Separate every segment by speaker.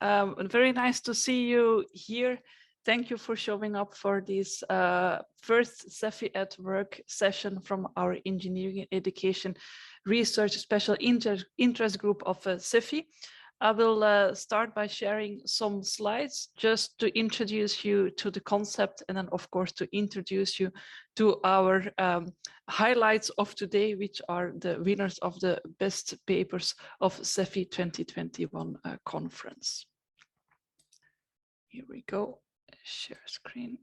Speaker 1: Very nice to see you here. Thank you for showing up for this first SEFI at Work session from our Engineering Education Research Special Interest Group of SEFI. I will start by sharing some slides just to introduce you to the concept, and then of course to introduce you to our highlights of today, which are the winners of the best papers of SEFI 2021 conference. Here we go, share screen.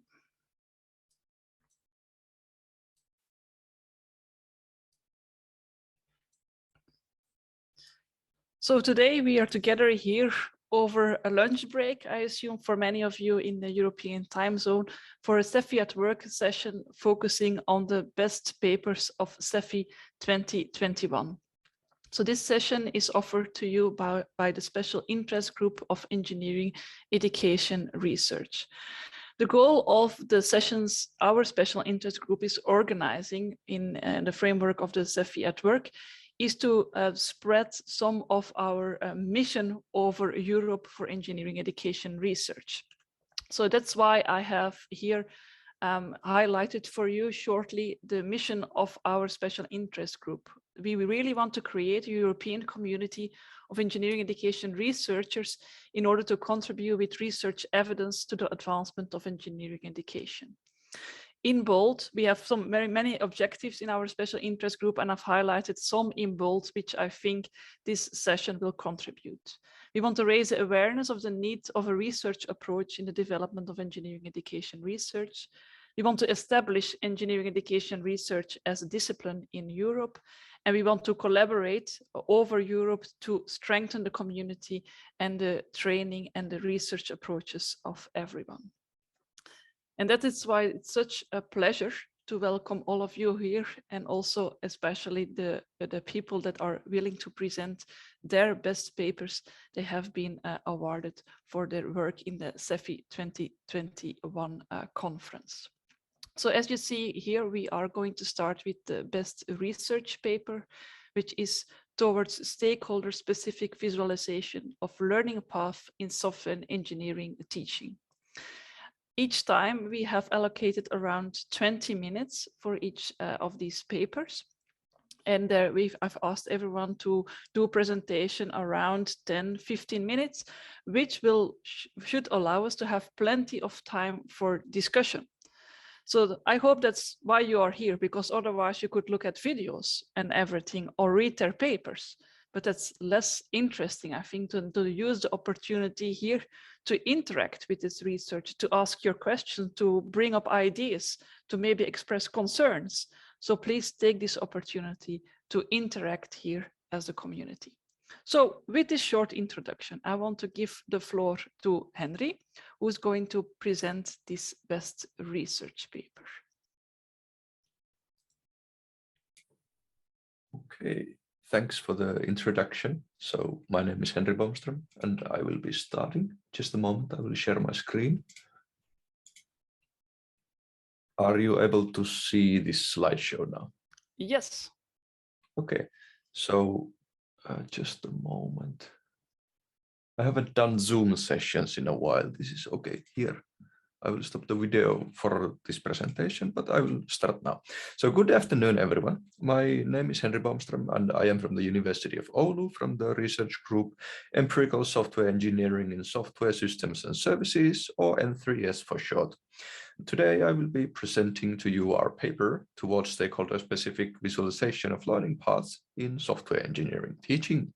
Speaker 1: So today we are together here over a lunch break, I assume for many of you in the European time zone, for a SEFI at Work session focusing on the best papers of SEFI 2021. So this session is offered to you by the Special Interest Group of Engineering Education Research. The goal of the sessions our Special Interest Group is organizing in the framework of the SEFI at Work is to spread some of our mission over Europe for engineering education research. So that's why I have here highlighted for you shortly the mission of our special interest group. We really want to create a European community of engineering education researchers in order to contribute with research evidence to the advancement of engineering education. In bold, we have some many objectives in our special interest group, and I've highlighted some in bold, which I think this session will contribute. We want to raise awareness of the need of a research approach in the development of engineering education research. We want to establish engineering education research as a discipline in Europe, and we want to collaborate over Europe to strengthen the community and the training and the research approaches of everyone. And that is why it's such a pleasure to welcome all of you here, and also especially the people that are willing to present their best papers. They have been awarded for their work in the SEFI 2021 conference. So as you see here, we are going to start with the best research paper, which is towards stakeholder specific visualization of learning path in software engineering teaching. Each time we have allocated around 20 minutes for each of these papers. And I've asked everyone to do a presentation around 10-15 minutes, which should allow us to have plenty of time for discussion. So I hope that's why you are here, because otherwise you could look at videos and everything or read their papers. But that's less interesting, I think, to use the opportunity here to interact with this research, to ask your questions, to bring up ideas, to maybe express concerns. So please take this opportunity to interact here as a community. So with this short introduction, I want to give the floor to Henri, who is going to present this best research paper.
Speaker 2: Okay. Thanks for the introduction. So my name is Henri Bomström, and I will be starting. Just a moment, I will share my screen. Are you able to see this slideshow now?
Speaker 1: Yes.
Speaker 2: Okay, so just a moment. I haven't done Zoom sessions in a while. This is okay here. I will stop the video for this presentation, but I will start now. So good afternoon, everyone. My name is Henri Bomström, and I am from the University of Oulu, from the research group Empirical Software Engineering in Software Systems and Services, or N3S for short. Today, I will be presenting to you our paper towards stakeholder-specific visualization of learning paths in software engineering teaching.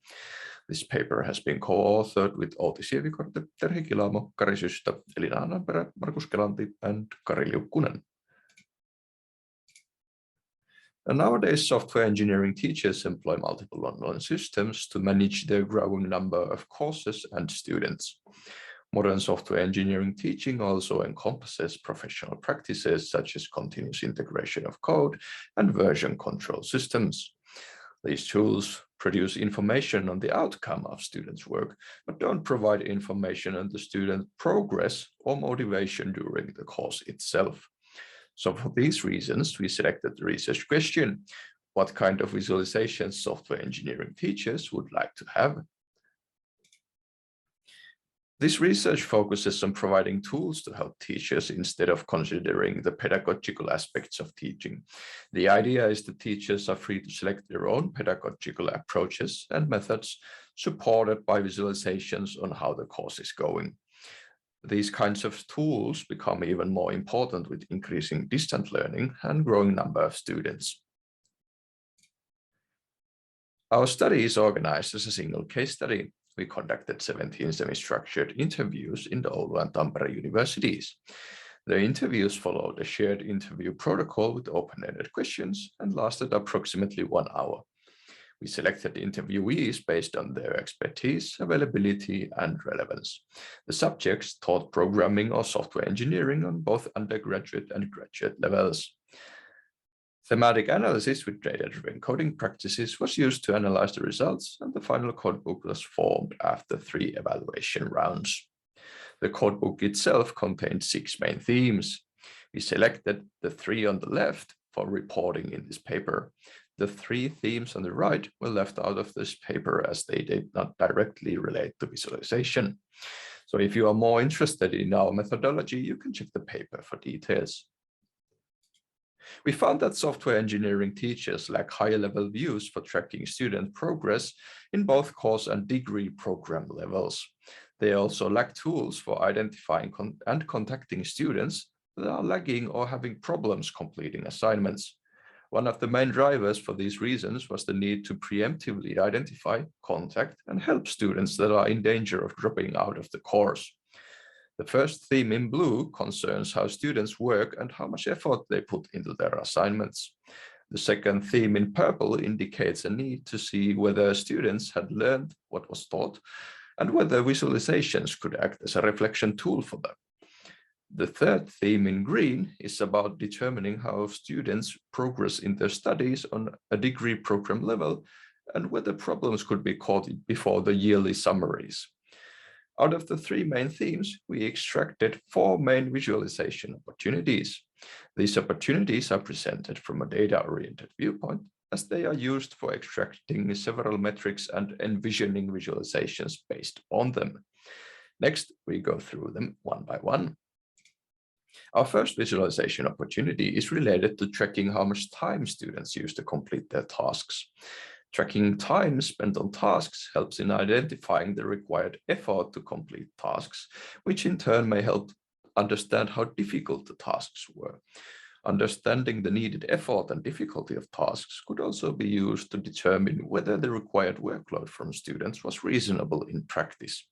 Speaker 2: This paper has been co-authored with Outi Sievi-Korte, Terhi, Kilamo, Kari, Systä, Elina, Annanperä, Markus, Kelanti, and Kari, Liukkunen. And nowadays, software engineering teachers employ multiple online systems to manage their growing number of courses and students. Modern software engineering teaching also encompasses professional practices such as continuous integration of code and version control systems. These tools produce information on the outcome of students' work, but don't provide information on the student progress or motivation during the course itself. So for these reasons, we selected the research question: what kind of visualizations software engineering teachers would like to have? This research focuses on providing tools to help teachers instead of considering the pedagogical aspects of teaching. The idea is that teachers are free to select their own pedagogical approaches and methods, supported by visualizations on how the course is going. These kinds of tools become even more important with increasing distant learning and growing number of students. Our study is organized as a single case study. We conducted 17 semi-structured interviews in the Oulu and Tampere universities. The interviews followed a shared interview protocol with open-ended questions and lasted approximately 1 hour. We selected interviewees based on their expertise, availability, and relevance. The subjects taught programming or software engineering on both undergraduate and graduate levels. Thematic analysis with data-driven coding practices was used to analyze the results, and the final codebook was formed after 3 evaluation rounds. The codebook itself contained 6 main themes. We selected the 3 on the left for reporting in this paper. The 3 themes on the right were left out of this paper as they did not directly relate to visualization. So if you are more interested in our methodology, you can check the paper for details. We found that software engineering teachers lack higher-level views for tracking student progress in both course and degree program levels. They also lack tools for identifying and contacting students that are lagging or having problems completing assignments. One of the main drivers for these reasons was the need to preemptively identify, contact, and help students that are in danger of dropping out of the course. The first theme in blue concerns how students work and how much effort they put into their assignments. The second theme in purple indicates a need to see whether students had learned what was taught and whether visualizations could act as a reflection tool for them. The third theme in green is about determining how students progress in their studies on a degree program level and whether problems could be caught before the yearly summaries. Out of the 3 main themes, we extracted 4 main visualization opportunities. These opportunities are presented from a data-oriented viewpoint, as they are used for extracting several metrics and envisioning visualizations based on them. Next, we go through them one by one. Our first visualization opportunity is related to tracking how much time students use to complete their tasks. Tracking time spent on tasks helps in identifying the required effort to complete tasks, which in turn may help understand how difficult the tasks were. Understanding the needed effort and difficulty of tasks could also be used to determine whether the required workload from students was reasonable in practice.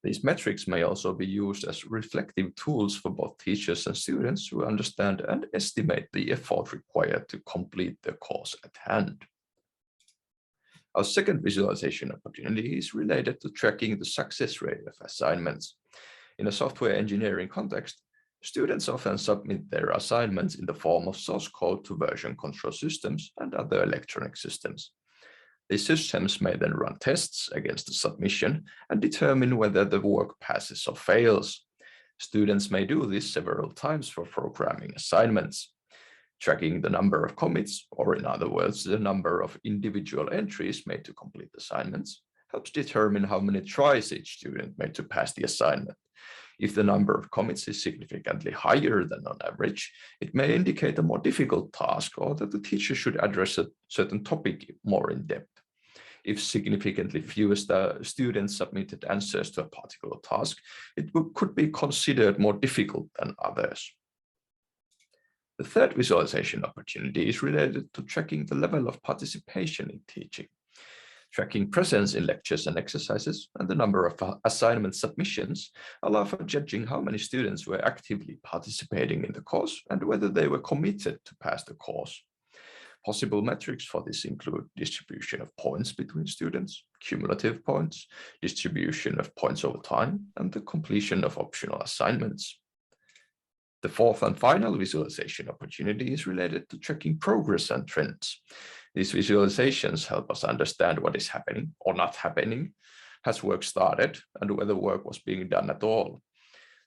Speaker 2: These metrics may also be used as reflective tools for both teachers and students who understand and estimate the effort required to complete the course at hand. Our second visualization opportunity is related to tracking the success rate of assignments. In a software engineering context, students often submit their assignments in the form of source code to version control systems and other electronic systems. These systems may then run tests against the submission and determine whether the work passes or fails. Students may do this several times for programming assignments. Tracking the number of commits, or in other words, the number of individual entries made to complete assignments, helps determine how many tries each student made to pass the assignment. If the number of commits is significantly higher than on average, it may indicate a more difficult task or that the teacher should address a certain topic more in depth. If significantly fewer students submitted answers to a particular task, it could be considered more difficult than others. The third visualization opportunity is related to tracking the level of participation in teaching. Tracking presence in lectures and exercises and the number of assignment submissions allow for judging how many students were actively participating in the course and whether they were committed to pass the course. Possible metrics for this include distribution of points between students, cumulative points, distribution of points over time, and the completion of optional assignments. The fourth and final visualization opportunity is related to tracking progress and trends. These visualizations help us understand what is happening or not happening, has work started, and whether work was being done at all.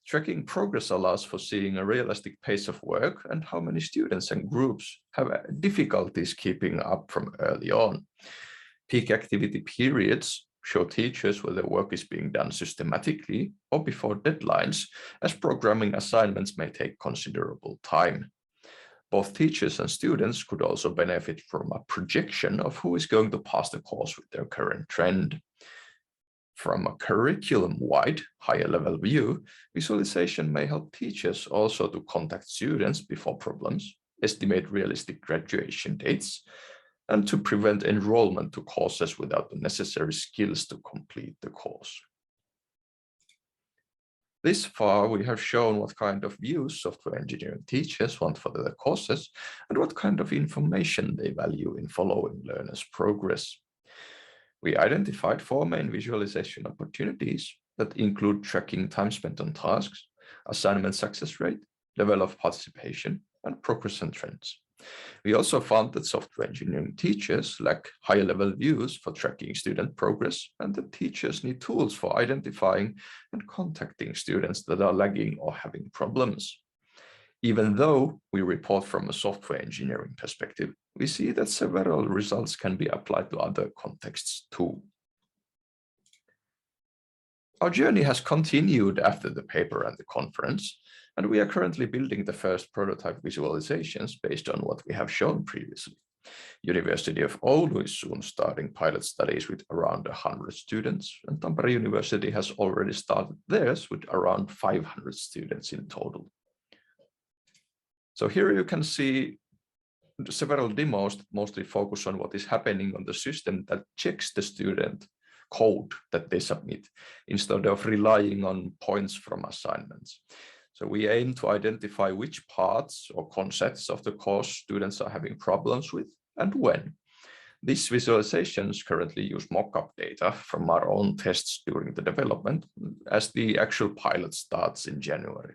Speaker 2: Tracking progress allows for seeing a realistic pace of work and how many students and groups have difficulties keeping up from early on. Peak activity periods show teachers whether work is being done systematically or before deadlines, as programming assignments may take considerable time. Both teachers and students could also benefit from a projection of who is going to pass the course with their current trend. From a curriculum-wide, higher-level view, visualization may help teachers also to contact students before problems, estimate realistic graduation dates, and to prevent enrollment to courses without the necessary skills to complete the course. This far, we have shown what kind of views software engineering teachers want for their courses and what kind of information they value in following learners' progress. We identified 4 main visualization opportunities that include tracking time spent on tasks, assignment success rate, level of participation, and progress and trends. We also found that software engineering teachers lack higher level views for tracking student progress, and that teachers need tools for identifying and contacting students that are lagging or having problems. Even though we report from a software engineering perspective, we see that several results can be applied to other contexts too. Our journey has continued after the paper and the conference, and we are currently building the first prototype visualizations based on what we have shown previously. University of Oulu is soon starting pilot studies with around 100 students, and Tampere University has already started theirs with around 500 students in total. So here you can see several demos that mostly focus on what is happening on the system that checks the student code that they submit, instead of relying on points from assignments. So we aim to identify which parts or concepts of the course students are having problems with and when. These visualizations currently use mock-up data from our own tests during the development, as the actual pilot starts in January.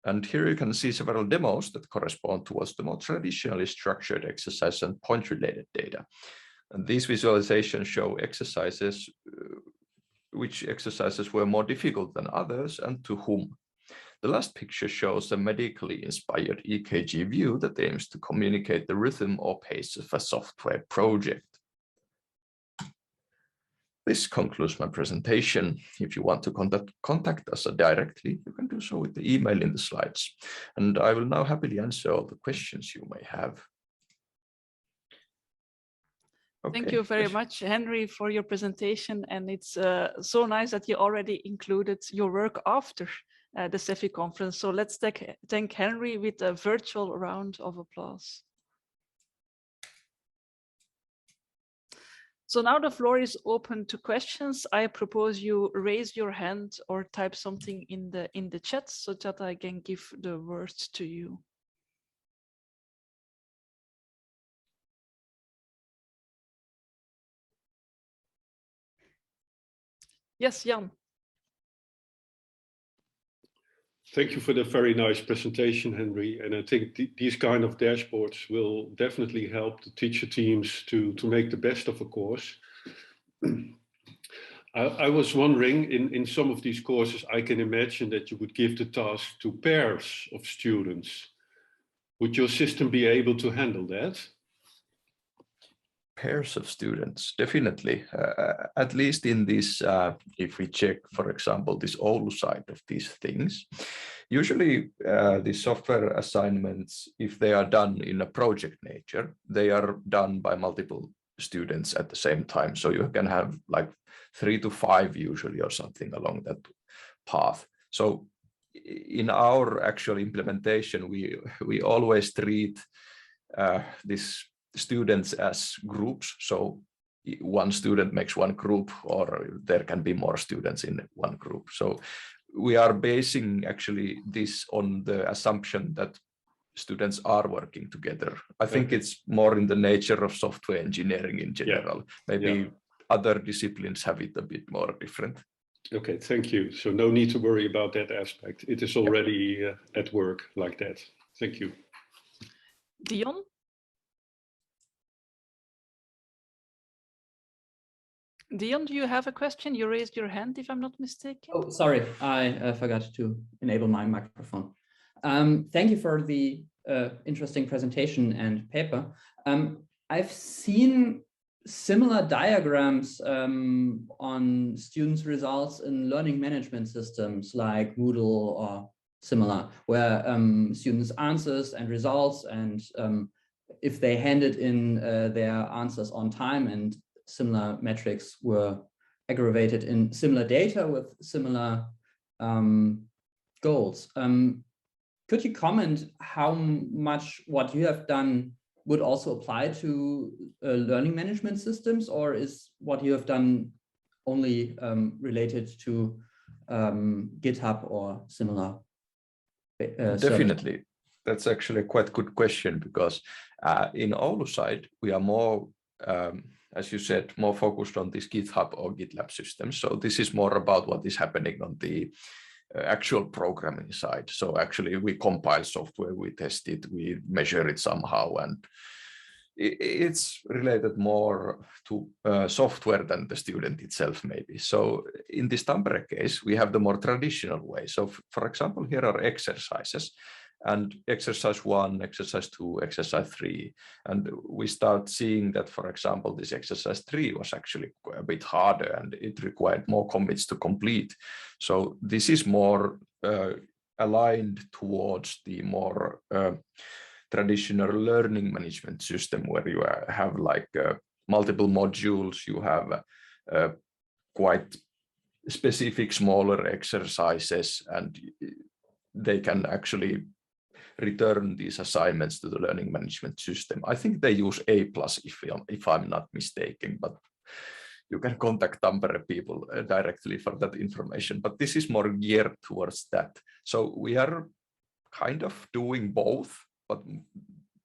Speaker 2: And here you can see several demos that correspond towards the more traditionally structured exercise and point-related data. And these visualizations show exercises, which exercises were more difficult than others and to whom. The last picture shows a medically inspired EKG view that aims to communicate the rhythm or pace of a software project. This concludes my presentation. If you want to contact us directly, you can do so with the email in the slides. And I will now happily answer all the questions you may have. Okay.
Speaker 1: Thank you very much, Henri, for your presentation. And it's so nice that you already included your work after the SEFI conference. So let's thank Henri with a virtual round of applause. So now the floor is open to questions. I propose you raise your hand or type something in the chat so that I can give the word to you. Yes, Jan.
Speaker 3: Thank you for the very nice presentation, Henri. And I think these kind of dashboards will definitely help the teacher teams to make the best of a course. I was wondering, in some of these courses, I can imagine that you would give the task to pairs of students. Would your system be able to handle that?
Speaker 2: Pairs of students, definitely. At least in this, if we check, for example, this Oulu side of these things, usually the software assignments, if they are done in a project nature, they are done by multiple students at the same time. So you can have like 3 to 5 usually or something along that path. So in our actual implementation, we always treat these students as groups. So one student makes one group, or there can be more students in one group. So we are basing actually this on the assumption that students are working together. I think it's more in the nature of software engineering in general. Maybe other disciplines have it a bit more different.
Speaker 3: Okay, thank you. So no need to worry about that aspect. It is already at work like that. Thank you.
Speaker 1: Dion? Dion, do you have a question? You raised your hand, if I'm not mistaken.
Speaker 4: Oh, sorry, I forgot to enable my microphone. Thank you for the interesting presentation and paper. I've seen similar diagrams on students' results in learning management systems like Moodle or similar, where students' answers and results, and if they handed in their answers on time, and similar metrics were aggravated in similar data with similar goals. Could you comment how much what you have done would also apply to learning management systems, or is what you have done only related to GitHub or similar?
Speaker 2: Definitely. That's actually a quite good question, because in Oulu side, we are more, as you said, more focused on this GitHub or GitLab system. So this is more about what is happening on the actual programming side. So actually we compile software, we test it, we measure it somehow, and it's related more to software than the student itself maybe. So in this Tampere case, we have the more traditional way. So for example, here are exercises, and exercise 1, exercise 2, exercise 3. And we start seeing that, for example, this exercise 3 was actually a bit harder and it required more commits to complete. So this is more aligned towards the more traditional learning management system, where you have like multiple modules, you have quite specific smaller exercises, and they can actually return these assignments to the learning management system. I think they use A+ if I'm not mistaken, but you can contact Tampere people directly for that information. But this is more geared towards that. So we are kind of doing both, but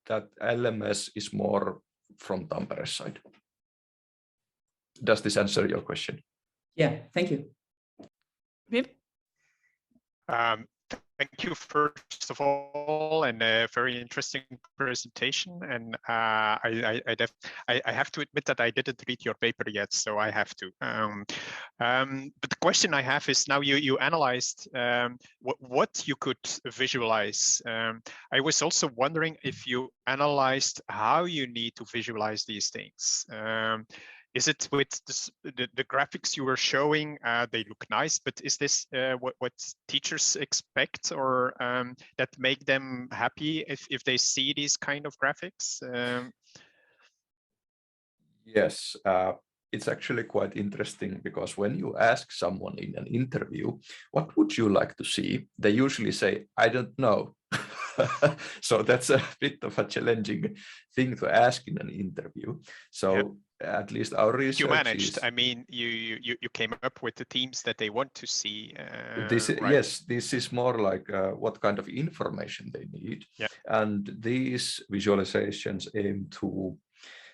Speaker 2: that LMS is more from Tampere's side. Does this answer your question?
Speaker 4: Yeah, thank you.
Speaker 1: Wim?
Speaker 5: Thank you first of all, and a very interesting presentation. And I have to admit that I didn't read your paper yet, so I have to. But the question I have is, now you analyzed what you could visualize. I was also wondering if you analyzed how you need to visualize these things. Is it with the graphics you were showing? They look nice, but is this what teachers expect, or that make them happy if they see these kind of graphics?
Speaker 2: Yes, it's actually quite interesting, because when you ask someone in an interview, what would you like to see? They usually say, I don't know. So that's a bit of a challenging thing to ask in an interview. So yeah. At least our research
Speaker 5: you managed.
Speaker 2: is,
Speaker 5: I mean, you came up with the themes that they want to see.
Speaker 2: Right? Yes, this is more like what kind of information they need.
Speaker 5: Yeah.
Speaker 2: And these visualizations aim to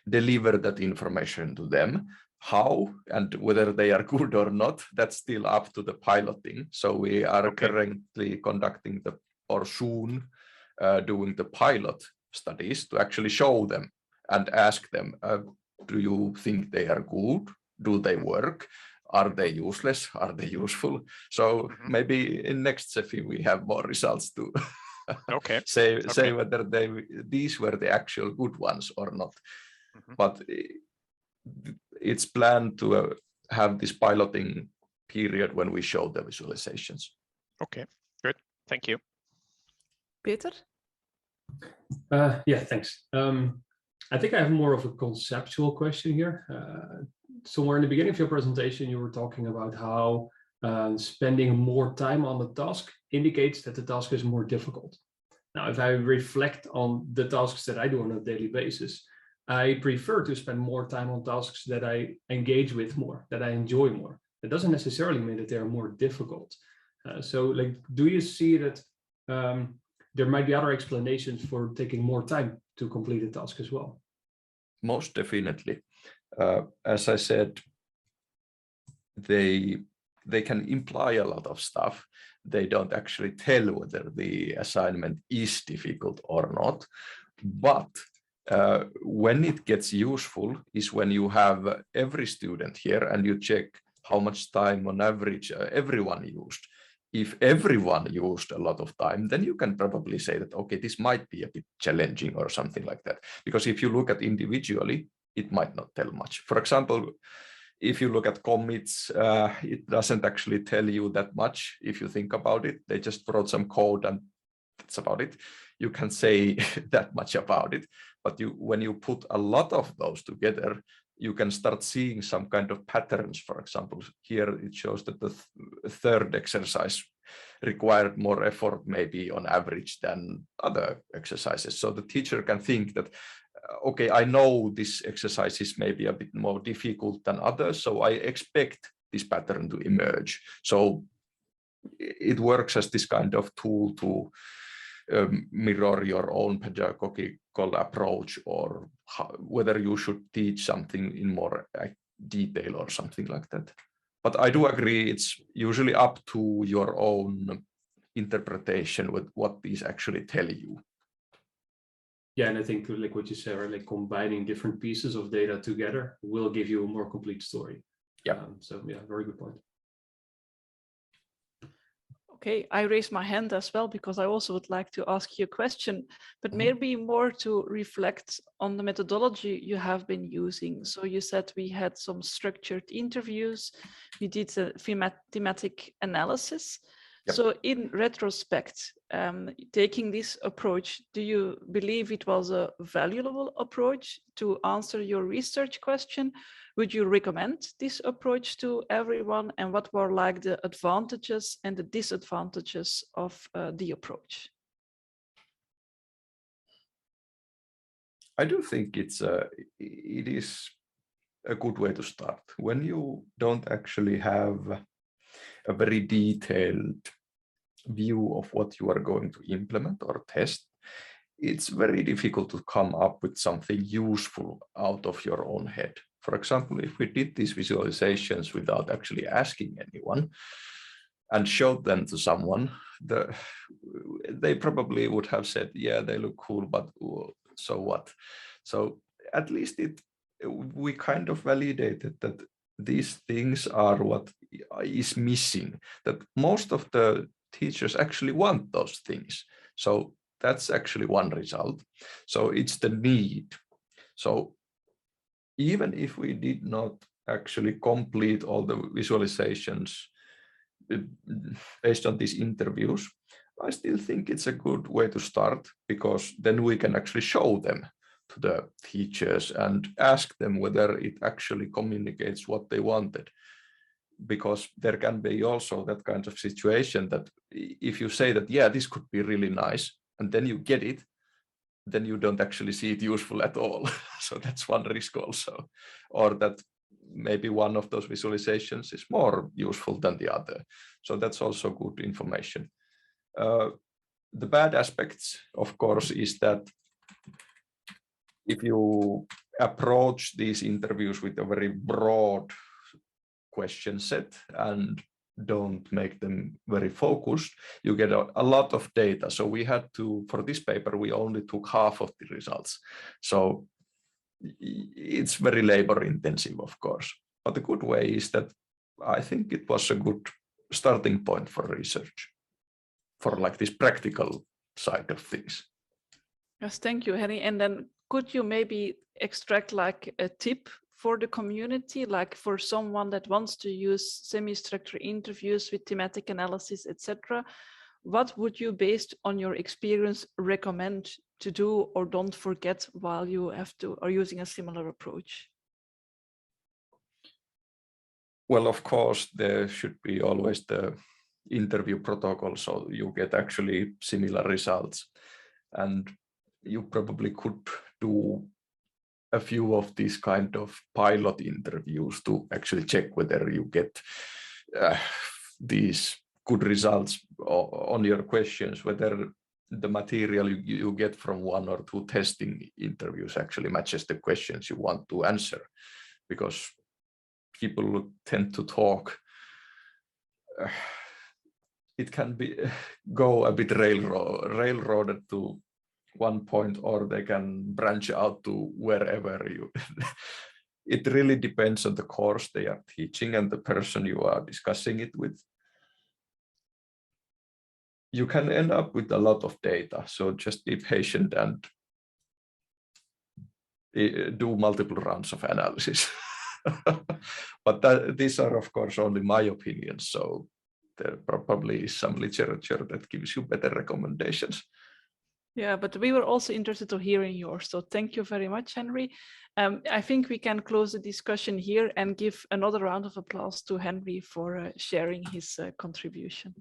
Speaker 2: deliver that information to them. How and whether they are good or not, that's still up to the piloting. So we are currently conducting or soon doing the pilot studies to actually show them and ask them, do you think they are good? Do they work? Are they useless? Are they useful? So maybe in next SEFI we have more results to say whether these were the actual good ones or not. But it's planned to have this piloting period when we show the visualizations.
Speaker 5: Okay, good. Thank you.
Speaker 1: Peter?
Speaker 6: Yeah, thanks. I think I have more of a conceptual question here. Somewhere in the beginning of your presentation, you were talking about how spending more time on the task indicates that the task is more difficult. Now, if I reflect on the tasks that I do on a daily basis, I prefer to spend more time on tasks that I engage with more, that I enjoy more. That doesn't necessarily mean that they're more difficult. So, like, do you see that there might be other explanations for taking more time to complete a task as well?
Speaker 2: Most definitely. As I said, they can imply a lot of stuff. They don't actually tell whether the assignment is difficult or not. But when it gets useful is when you have every student here and you check how much time on average everyone used. If everyone used a lot of time, then you can probably say that, okay, this might be a bit challenging or something like that. Because if you look at individually, it might not tell much. For example, if you look at commits, it doesn't actually tell you that much if you think about it. They just wrote some code and that's about it. You can say that much about it, but when you put a lot of those together, you can start seeing some kind of patterns. For example, here it shows that the third exercise required more effort maybe on average than other exercises. So the teacher can think that, okay, I know this exercise is maybe a bit more difficult than others, so I expect this pattern to emerge. So it works as this kind of tool to mirror your own pedagogical approach, or whether you should teach something in more detail or something like that. But I do agree, it's usually up to your own interpretation with what these actually tell you.
Speaker 6: Yeah, and I think like what you said, right, like combining different pieces of data together will give you a more complete story.
Speaker 2: Yeah.
Speaker 6: So yeah, very good point.
Speaker 1: Okay, I raise my hand as well because I also would like to ask you a question, but maybe more to reflect on the methodology you have been using. So you said we had some structured interviews, we did a thematic analysis. Yep. So in retrospect, taking this approach, do you believe it was a valuable approach to answer your research question? Would you recommend this approach to everyone? And what were like the advantages and the disadvantages of the approach?
Speaker 2: I do think it is a good way to start. When you don't actually have a very detailed view of what you are going to implement or test, it's very difficult to come up with something useful out of your own head. For example, if we did these visualizations without actually asking anyone and showed them to someone, they probably would have said, yeah, they look cool, but so what? So at least we kind of validated that these things are what is missing, that most of the teachers actually want those things. So that's actually one result. So it's the need. So even if we did not actually complete all the visualizations based on these interviews, I still think it's a good way to start, because then we can actually show them to the teachers and ask them whether it actually communicates what they wanted. Because there can be also that kind of situation that if you say that, yeah, this could be really nice, and then you get it, then you don't actually see it useful at all. So that's one risk also. Or that maybe one of those visualizations is more useful than the other. So that's also good information. The bad aspects, of course, is that if you approach these interviews with a very broad question set and don't make them very focused, you get a lot of data. So we had to, for this paper, we only took half of the results. So it's very labor intensive, of course. But the good way is that I think it was a good starting point for research, for like this practical side of things.
Speaker 1: Yes, thank you, Henri. And then could you maybe extract like a tip for the community, like for someone that wants to use semi-structured interviews with thematic analysis, etc.? What would you, based on your experience, recommend to do or don't forget while you are using a similar approach?
Speaker 2: Well, of course, there should be always the interview protocol, so you get actually similar results. And you probably could do a few of these kind of pilot interviews to actually check whether you get these good results on your questions, whether the material you get from one or two testing interviews actually matches the questions you want to answer, because people tend to talk. It can go a bit railroaded to one point, or they can branch out to wherever you. It really depends on the course they are teaching and the person you are discussing it with. You can end up with a lot of data, so just be patient and do multiple rounds of analysis. But these are, of course, only my opinions. So there probably is some literature that gives you better recommendations.
Speaker 1: Yeah, but we were also interested to hearing yours. So thank you very much, Henri. I think we can close the discussion here and give another round of applause to Henri for sharing his contribution.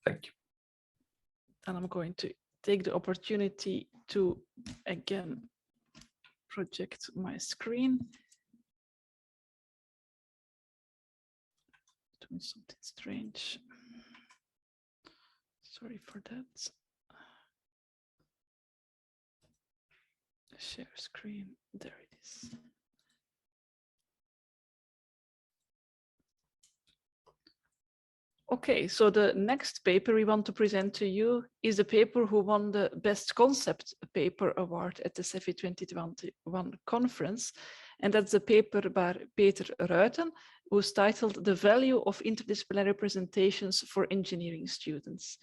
Speaker 2: Thank you.
Speaker 1: And I'm going to take the opportunity to again project my screen. Doing something strange. Sorry for that. Share screen. There it is. Okay, so the next paper we want to present to you is the paper who won the Best Concept Paper Award at the SEFI 2021 conference. And that's a paper by Peter Ruiten, who's titled The Value of Interdisciplinary Presentations for Engineering Students.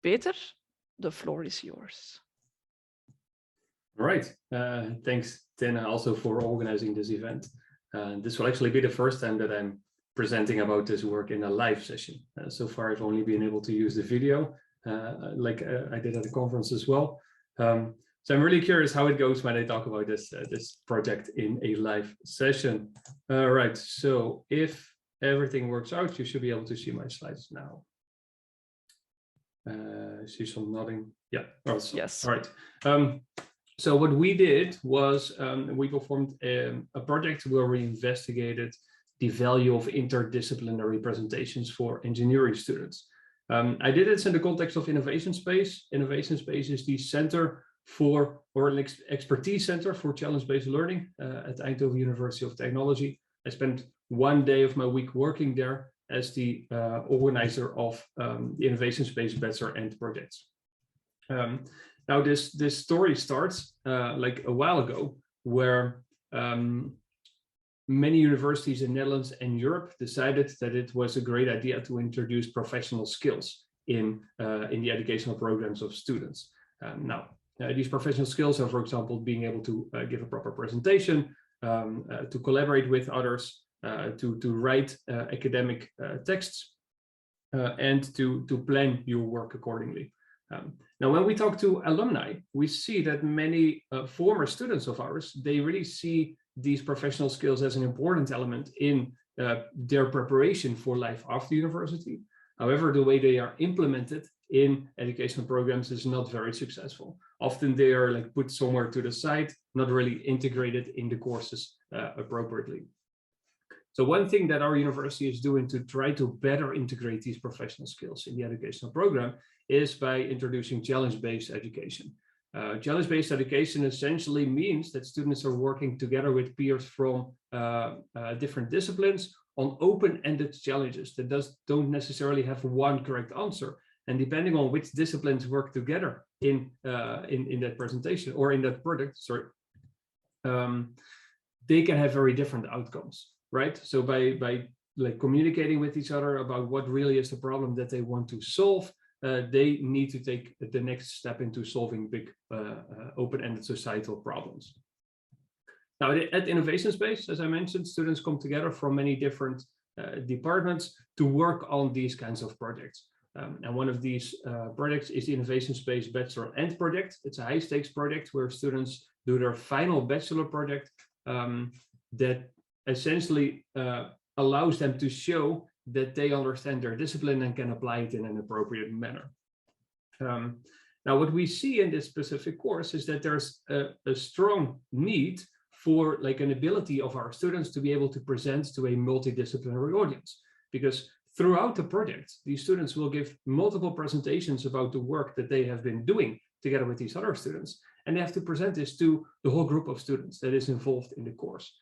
Speaker 1: Peter, the floor is yours.
Speaker 6: All right, thanks, Tina, also for organizing this event. This will actually be the first time that I'm presenting about this work in a live session. So far, I've only been able to use the video, like I did at the conference as well. So I'm really curious how it goes when I talk about this project in a live session. All right, so if everything works out, you should be able to see my slides now. See some nodding. Yeah. Also.
Speaker 1: Yes.
Speaker 6: All right. So what we did was we performed a project where we investigated the value of interdisciplinary presentations for engineering students. I did it in the context of Innovation Space. Innovation Space is the center for, or an expertise center for challenge-based learning at Eindhoven University of Technology. I spent one day of my week working there as the organizer of the Innovation Space Bachelor End projects. Now this story starts like a while ago, where many universities in Netherlands and Europe decided that it was a great idea to introduce professional skills in the educational programs of students. These professional skills are, for example, being able to give a proper presentation, to collaborate with others, to write academic texts, and to plan your work accordingly. Now, when we talk to alumni, we see that many former students of ours, they really see these professional skills as an important element in their preparation for life after university. However, the way they are implemented in educational programs is not very successful. Often they are like put somewhere to the side, not really integrated in the courses appropriately. So one thing that our university is doing to try to better integrate these professional skills in the educational program is by introducing challenge-based education. Challenge-based education essentially means that students are working together with peers from different disciplines on open-ended challenges that don't necessarily have one correct answer. And depending on which disciplines work together in that presentation or in that product, they can have very different outcomes, right? So by like communicating with each other about what really is the problem that they want to solve, they need to take the next step into solving big open-ended societal problems. Now, at Innovation Space, as I mentioned, students come together from many different departments to work on these kinds of projects. And one of these projects is the Innovation Space Bachelor End project. It's a high-stakes project where students do their final bachelor project that essentially allows them to show that they understand their discipline and can apply it in an appropriate manner. Now, what we see in this specific course is that there's a strong need for like an ability of our students to be able to present to a multidisciplinary audience, because throughout the project, these students will give multiple presentations about the work that they have been doing together with these other students, and they have to present this to the whole group of students that is involved in the course.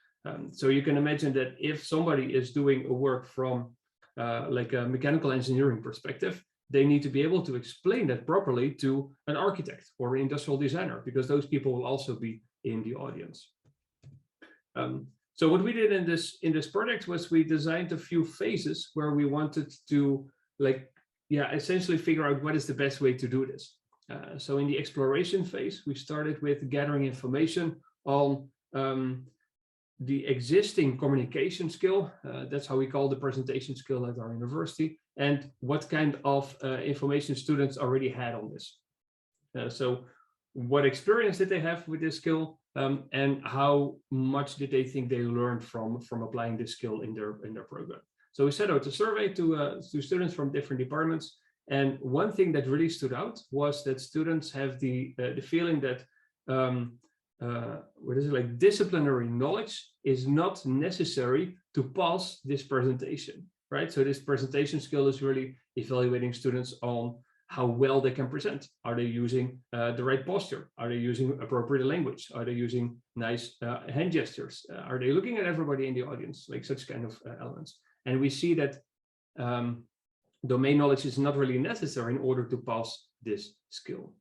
Speaker 6: So you can imagine that if somebody is doing a work from like a mechanical engineering perspective, they need to be able to explain that properly to an architect or an industrial designer, because those people will also be in the audience. So what we did in this project was we designed a few phases where we wanted to essentially figure out what is the best way to do this. So in the exploration phase, we started with gathering information on the existing communication skill. That's how we call the presentation skill at our university, and what kind of information students already had on this. So what experience did they have with this skill, and how much did they think they learned from applying this skill in their program. So we set out a survey to students from different departments, and one thing that really stood out was that students have the feeling that disciplinary knowledge is not necessary to pass this presentation, right? So this presentation skill is really evaluating students on how well they can present. Are they using the right posture? Are they using appropriate language? Are they using nice hand gestures? Are they looking at everybody in the audience? Like such kind of elements. And we see that domain knowledge is not really necessary in order to pass this skill.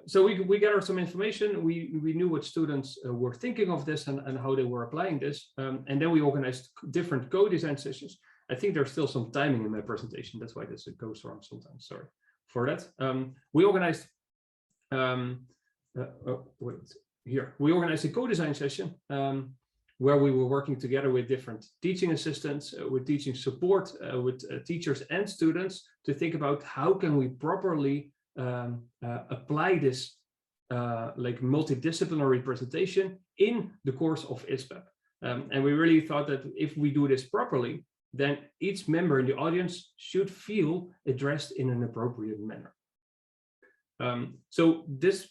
Speaker 6: So we gathered some information. We knew what students were thinking of this and how they were applying this. And then we organized different co-design sessions. I think there's still some timing in my presentation. That's why this goes wrong sometimes. Sorry for that. We organized we organized a co-design session where we were working together with different teaching assistants, with teaching support, with teachers and students to think about how can we properly apply this like multidisciplinary presentation in the course of ISPEP. And we really thought that if we do this properly, then each member in the audience should feel addressed in an appropriate manner. So this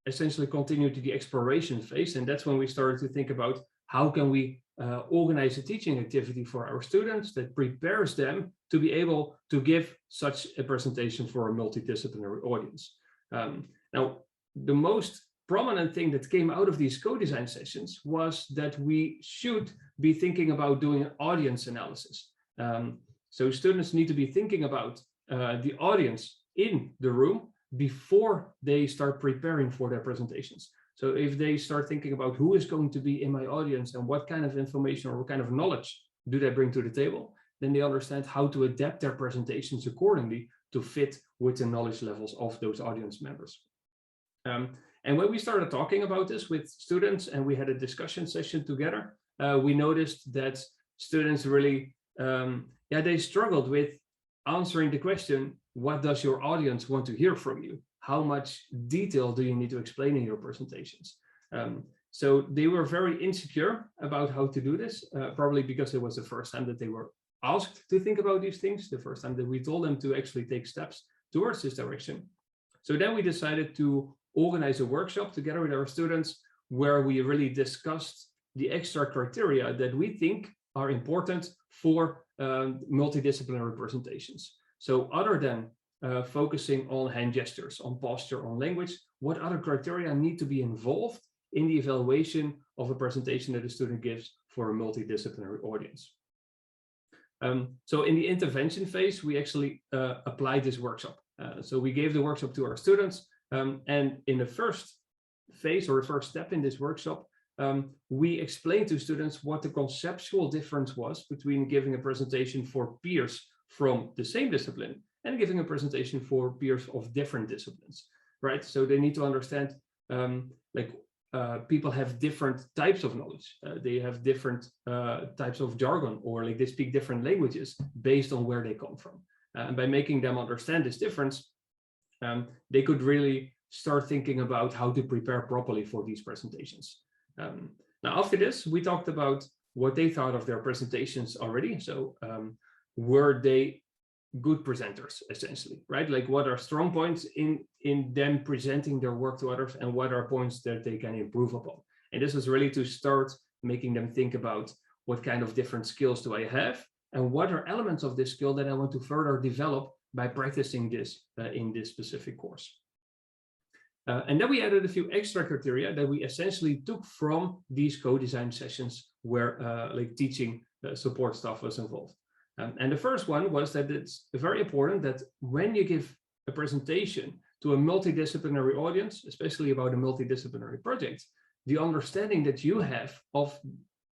Speaker 6: essentially continued to the exploration phase, and that's when we started to think about how can we organize a teaching activity for our students that prepares them to be able to give such a presentation for a multidisciplinary audience. Now, the most prominent thing that came out of these co-design sessions was that we should be thinking about doing an audience analysis. So students need to be thinking about the audience in the room before they start preparing for their presentations. So if they start thinking about who is going to be in my audience and what kind of information or what kind of knowledge do they bring to the table, then they understand how to adapt their presentations accordingly to fit with the knowledge levels of those audience members. And when we started talking about this with students and we had a discussion session together, we noticed that students really, they struggled with answering the question, what does your audience want to hear from you? How much detail do you need to explain in your presentations? So they were very insecure about how to do this, probably because it was the first time that they were asked to think about these things, the first time that we told them to actually take steps towards this direction. So then we decided to organize a workshop together with our students where we really discussed the extra criteria that we think are important for multidisciplinary presentations. So other than focusing on hand gestures, on posture, on language, what other criteria need to be involved in the evaluation of a presentation that a student gives for a multidisciplinary audience? So in the intervention phase, we actually applied this workshop. So we gave the workshop to our students, and in the first phase or the first step in this workshop, we explained to students what the conceptual difference was between giving a presentation for peers from the same discipline and giving a presentation for peers of different disciplines, right? So they need to understand, people have different types of knowledge. They have different types of jargon, or like they speak different languages based on where they come from. And by making them understand this difference, they could really start thinking about how to prepare properly for these presentations. Now, after this, we talked about what they thought of their presentations already. So were they good presenters, essentially, right? Like what are strong points in them presenting their work to others, and what are points that they can improve upon? And this was really to start making them think about what kind of different skills do I have, and what are elements of this skill that I want to further develop by practicing this in this specific course. And then we added a few extra criteria that we essentially took from these co-design sessions where teaching support staff was involved. And the first one was that it's very important that when you give a presentation to a multidisciplinary audience, especially about a multidisciplinary project, the understanding that you have of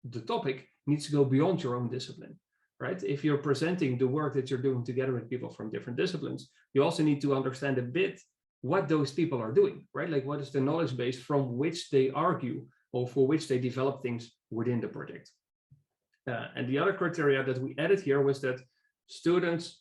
Speaker 6: the topic needs to go beyond your own discipline. right? If you're presenting the work that you're doing together with people from different disciplines, you also need to understand a bit what those people are doing, right? Like what is the knowledge base from which they argue or for which they develop things within the project. And the other criteria that we added here was that students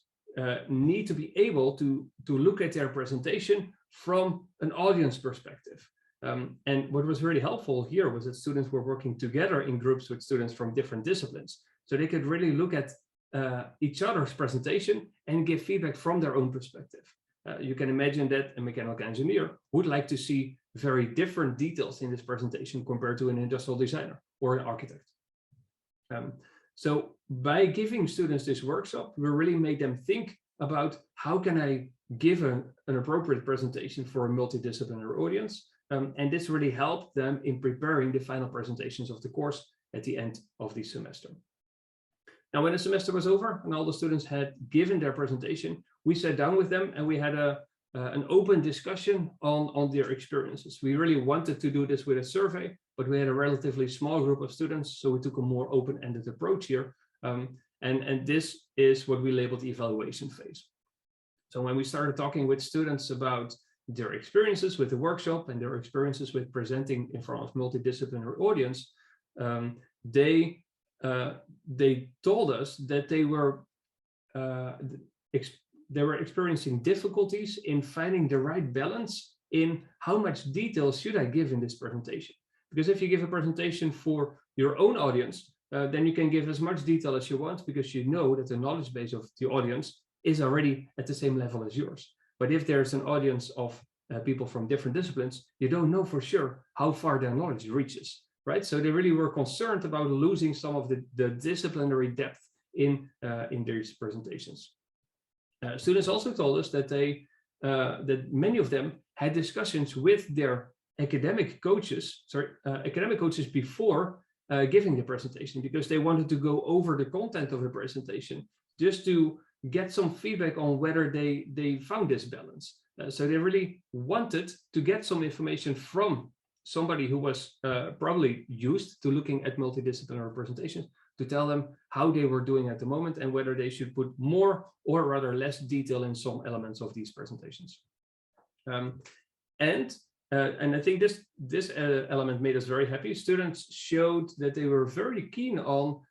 Speaker 6: need to be able to look at their presentation from an audience perspective. And what was really helpful here was that students were working together in groups with students from different disciplines. So they could really look at each other's presentation and give feedback from their own perspective. You can imagine that a mechanical engineer would like to see very different details in this presentation compared to an industrial designer or an architect. So by giving students this workshop, we really made them think about how can I give an appropriate presentation for a multidisciplinary audience. And this really helped them in preparing the final presentations of the course at the end of the semester. Now, when the semester was over and all the students had given their presentation, we sat down with them and we had an open discussion on their experiences. We really wanted to do this with a survey, but we had a relatively small group of students, so we took a more open-ended approach here. And this is what we labeled the evaluation phase. So when we started talking with students about their experiences with the workshop and their experiences with presenting in front of multidisciplinary audience, they told us that they were experiencing difficulties in finding the right balance in how much detail should I give in this presentation. Because if you give a presentation for your own audience, then you can give as much detail as you want because you know that the knowledge base of the audience is already at the same level as yours. But if there's an audience of people from different disciplines, you don't know for sure how far their knowledge reaches, right? So they really were concerned about losing some of the disciplinary depth in these presentations. Students also told us that that many of them had discussions with their academic coaches before giving the presentation, because they wanted to go over the content of the presentation just to get some feedback on whether they found this balance. So they really wanted to get some information from somebody who was probably used to looking at multidisciplinary presentations to tell them how they were doing at the moment and whether they should put more or rather less detail in some elements of these presentations. And I think this element made us very happy. Students showed that they were very keen on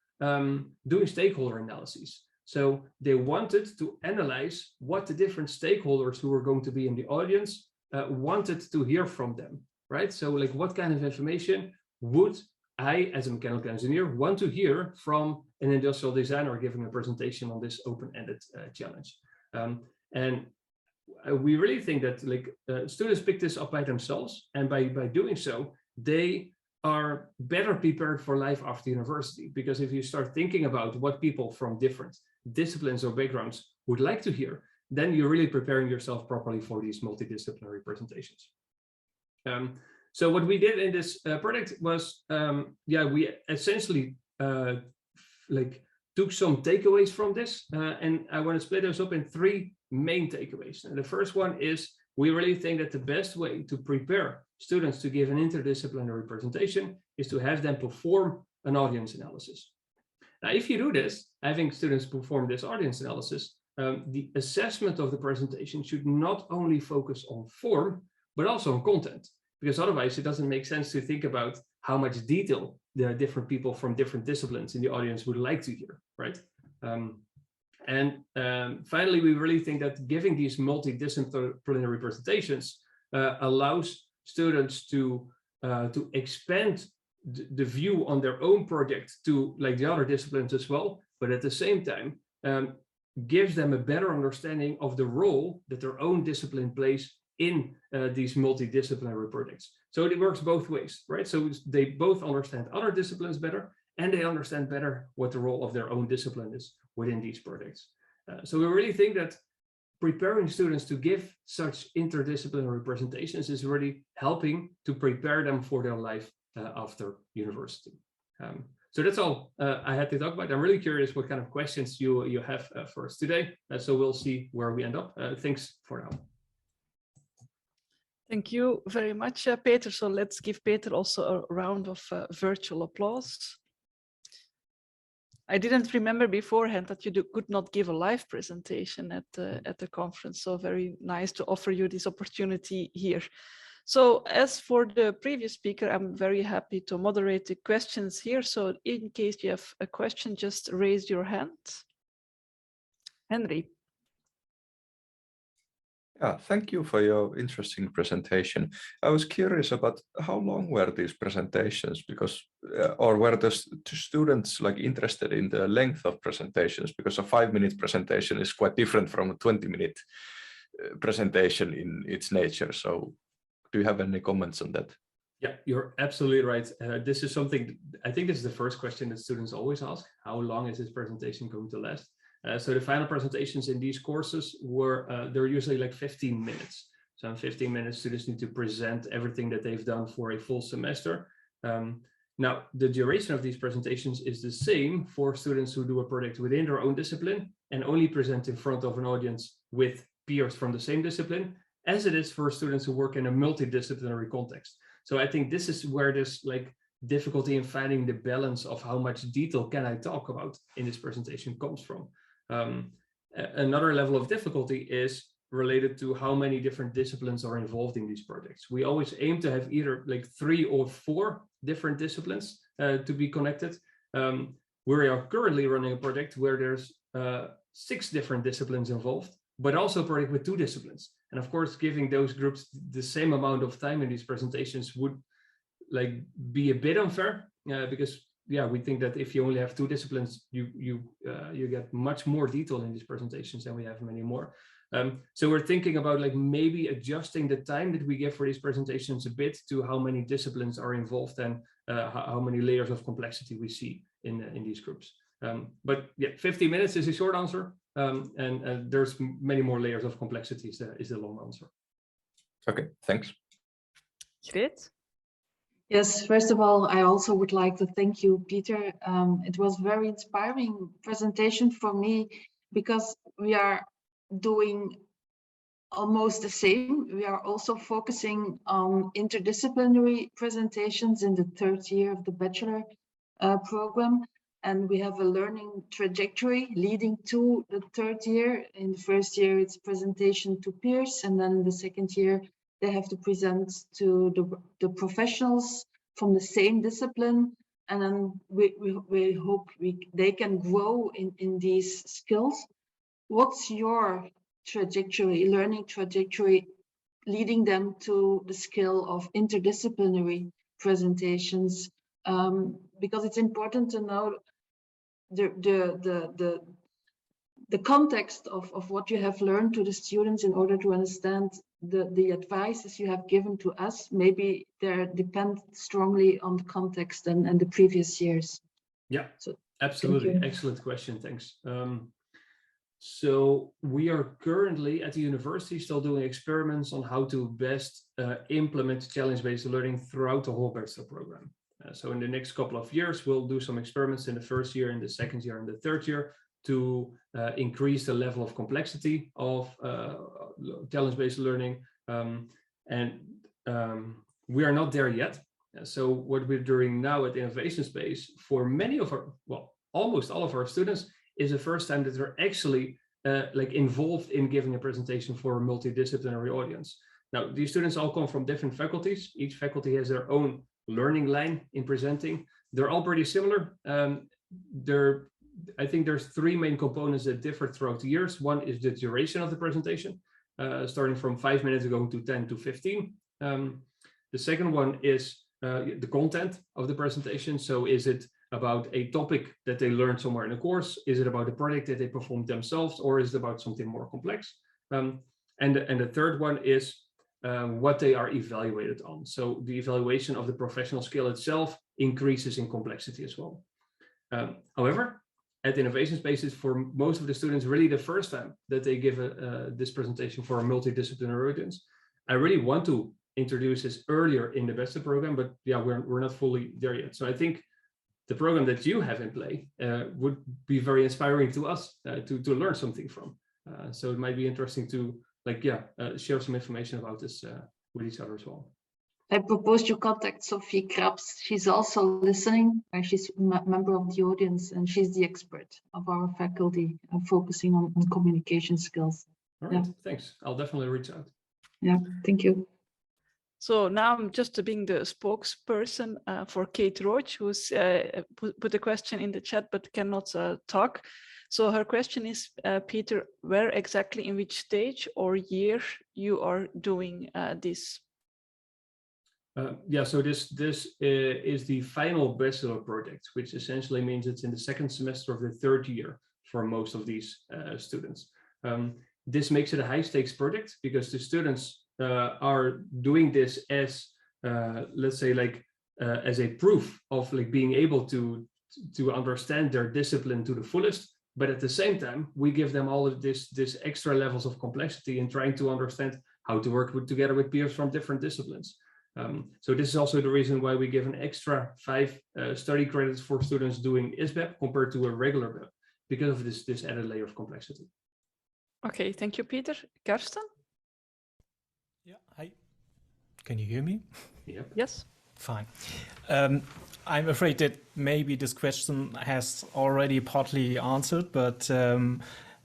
Speaker 6: doing stakeholder analyses. So they wanted to analyze what the different stakeholders who were going to be in the audience wanted to hear from them, right? So like what kind of information would I, as a mechanical engineer, want to hear from an industrial designer giving a presentation on this open-ended challenge. And we really think that students pick this up by themselves, and by doing so, they are better prepared for life after university. Because if you start thinking about what people from different disciplines or backgrounds would like to hear, then you're really preparing yourself properly for these multidisciplinary presentations. So what we did in this project was, we essentially took some takeaways from this, and I want to split those up in three main takeaways. And the first one is, we really think that the best way to prepare students to give an interdisciplinary presentation is to have them perform an audience analysis. Now, if you do this, having students perform this audience analysis, the assessment of the presentation should not only focus on form, but also on content. Because otherwise it doesn't make sense to think about how much detail the different people from different disciplines in the audience would like to hear, right? Finally, we really think that giving these multidisciplinary presentations allows students to expand the view on their own project to the other disciplines as well, but at the same time gives them a better understanding of the role that their own discipline plays in these multidisciplinary projects. So it works both ways, right? So they both understand other disciplines better, and they understand better what the role of their own discipline is within these projects. So we really think that preparing students to give such interdisciplinary presentations is really helping to prepare them for their life after university. So that's all I had to talk about. I'm really curious what kind of questions you have for us today. So we'll see where we end up. Thanks for now.
Speaker 1: Thank you very much, Peter. So let's give Peter also a round of virtual applause. I didn't remember beforehand that you could not give a live presentation at the conference. So very nice to offer you this opportunity here. So as for the previous speaker, I'm very happy to moderate the questions here. So in case you have a question, just raise your hand. Henri.
Speaker 2: Yeah, thank you for your interesting presentation. I was curious about how long were these presentations, because or were the students like interested in the length of presentations, because a 5-minute presentation is quite different from a 20-minute presentation in its nature. So do you have any comments on that?
Speaker 6: Yeah, you're absolutely right. This is something, I think this is the first question that students always ask: how long is this presentation going to last? So the final presentations in these courses were, they're usually like 15 minutes. So in 15 minutes, students need to present everything that they've done for a full semester. Now, the duration of these presentations is the same for students who do a project within their own discipline and only present in front of an audience with peers from the same discipline, as it is for students who work in a multidisciplinary context. So I think this is where there's like difficulty in finding the balance of how much detail can I talk about in this presentation comes from. Another level of difficulty is related to how many different disciplines are involved in these projects. We always aim to have either like 3 or 4 different disciplines to be connected. We are currently running a project where there's 6 different disciplines involved, but also a project with 2 disciplines. And of course, giving those groups the same amount of time in these presentations would like be a bit unfair, because we think that if you only have 2 disciplines, you get much more detail in these presentations than we have many more. So we're thinking about like maybe adjusting the time that we give for these presentations a bit to how many disciplines are involved and how many layers of complexity we see in these groups. But yeah, 50 minutes is a short answer, and there's many more layers of complexity is the long answer.
Speaker 2: Okay, thanks.
Speaker 1: Great.
Speaker 7: Yes, first of all, I also would like to thank you, Peter. It was a very inspiring presentation for me, because we are doing almost the same. We are also focusing on interdisciplinary presentations in the 3rd year of the bachelor program. And we have a learning trajectory leading to the 3rd year. In the 1st year, it's presentation to peers, and then the 2nd year, they have to present to the professionals from the same discipline. And then we hope they can grow in these skills. What's your trajectory, learning trajectory, leading them to the skill of interdisciplinary presentations? Because it's important to know the context of what you have learned to the students in order to understand the advices you have given to us. Maybe they depend strongly on the context and the previous years.
Speaker 6: Yeah, so, absolutely. Excellent question. Thanks. So we are currently at the university still doing experiments on how to best implement challenge-based learning throughout the whole bachelor program. So in the next couple of years, we'll do some experiments in the 1st year, in the 2nd year, and the 3rd year to increase the level of complexity of challenge-based learning. We are not there yet. So what we're doing now at Innovation Space for many of our, well, almost all of our students, is the first time that they're actually like involved in giving a presentation for a multidisciplinary audience. Now, these students all come from different faculties. Each faculty has their own learning line in presenting. They're all pretty similar. I think there's 3 main components that differ throughout the years. One is the duration of the presentation, starting from 5 minutes going to 10 to 15. The second one is the content of the presentation. So is it about a topic that they learned somewhere in a course? Is it about a project that they performed themselves, or is it about something more complex? And the third one is what they are evaluated on. So the evaluation of the professional skill itself increases in complexity as well. However, at Innovation Spaces, for most of the students, really the first time that they give this presentation for a multidisciplinary audience. I really want to introduce this earlier in the bachelor program, but yeah, we're not fully there yet. So I think the program that you have in play would be very inspiring to us to learn something from. So it might be interesting to share some information about this with each other as well.
Speaker 7: I propose you contact Sophie Krabs. She's also listening. She's a member of the audience, and she's the expert of our faculty focusing on communication skills.
Speaker 6: All right, thanks. I'll definitely reach out.
Speaker 7: Yeah, thank you.
Speaker 1: So now I'm just being the spokesperson for Kate Roach, who's put a question in the chat but cannot talk. So her question is, Peter, where exactly, in which stage or year you are doing this?
Speaker 6: Yeah, so this is the final bachelor project, which essentially means it's in the second semester of the third year for most of these students. This makes it a high stakes project because the students are doing this as, let's say, like as a proof of like being able to understand their discipline to the fullest. But at the same time, we give them all of this extra levels of complexity in trying to understand how to work together with peers from different disciplines. So this is also the reason why we give an extra 5 study credits for students doing ISBEP compared to a regular BEP, because of this added layer of complexity.
Speaker 1: Okay, thank you, Peter. Karsten?
Speaker 8: Yeah, hi. Can you hear me?
Speaker 6: Yep.
Speaker 1: Yes.
Speaker 8: Fine. I'm afraid that maybe this question has already partly answered, but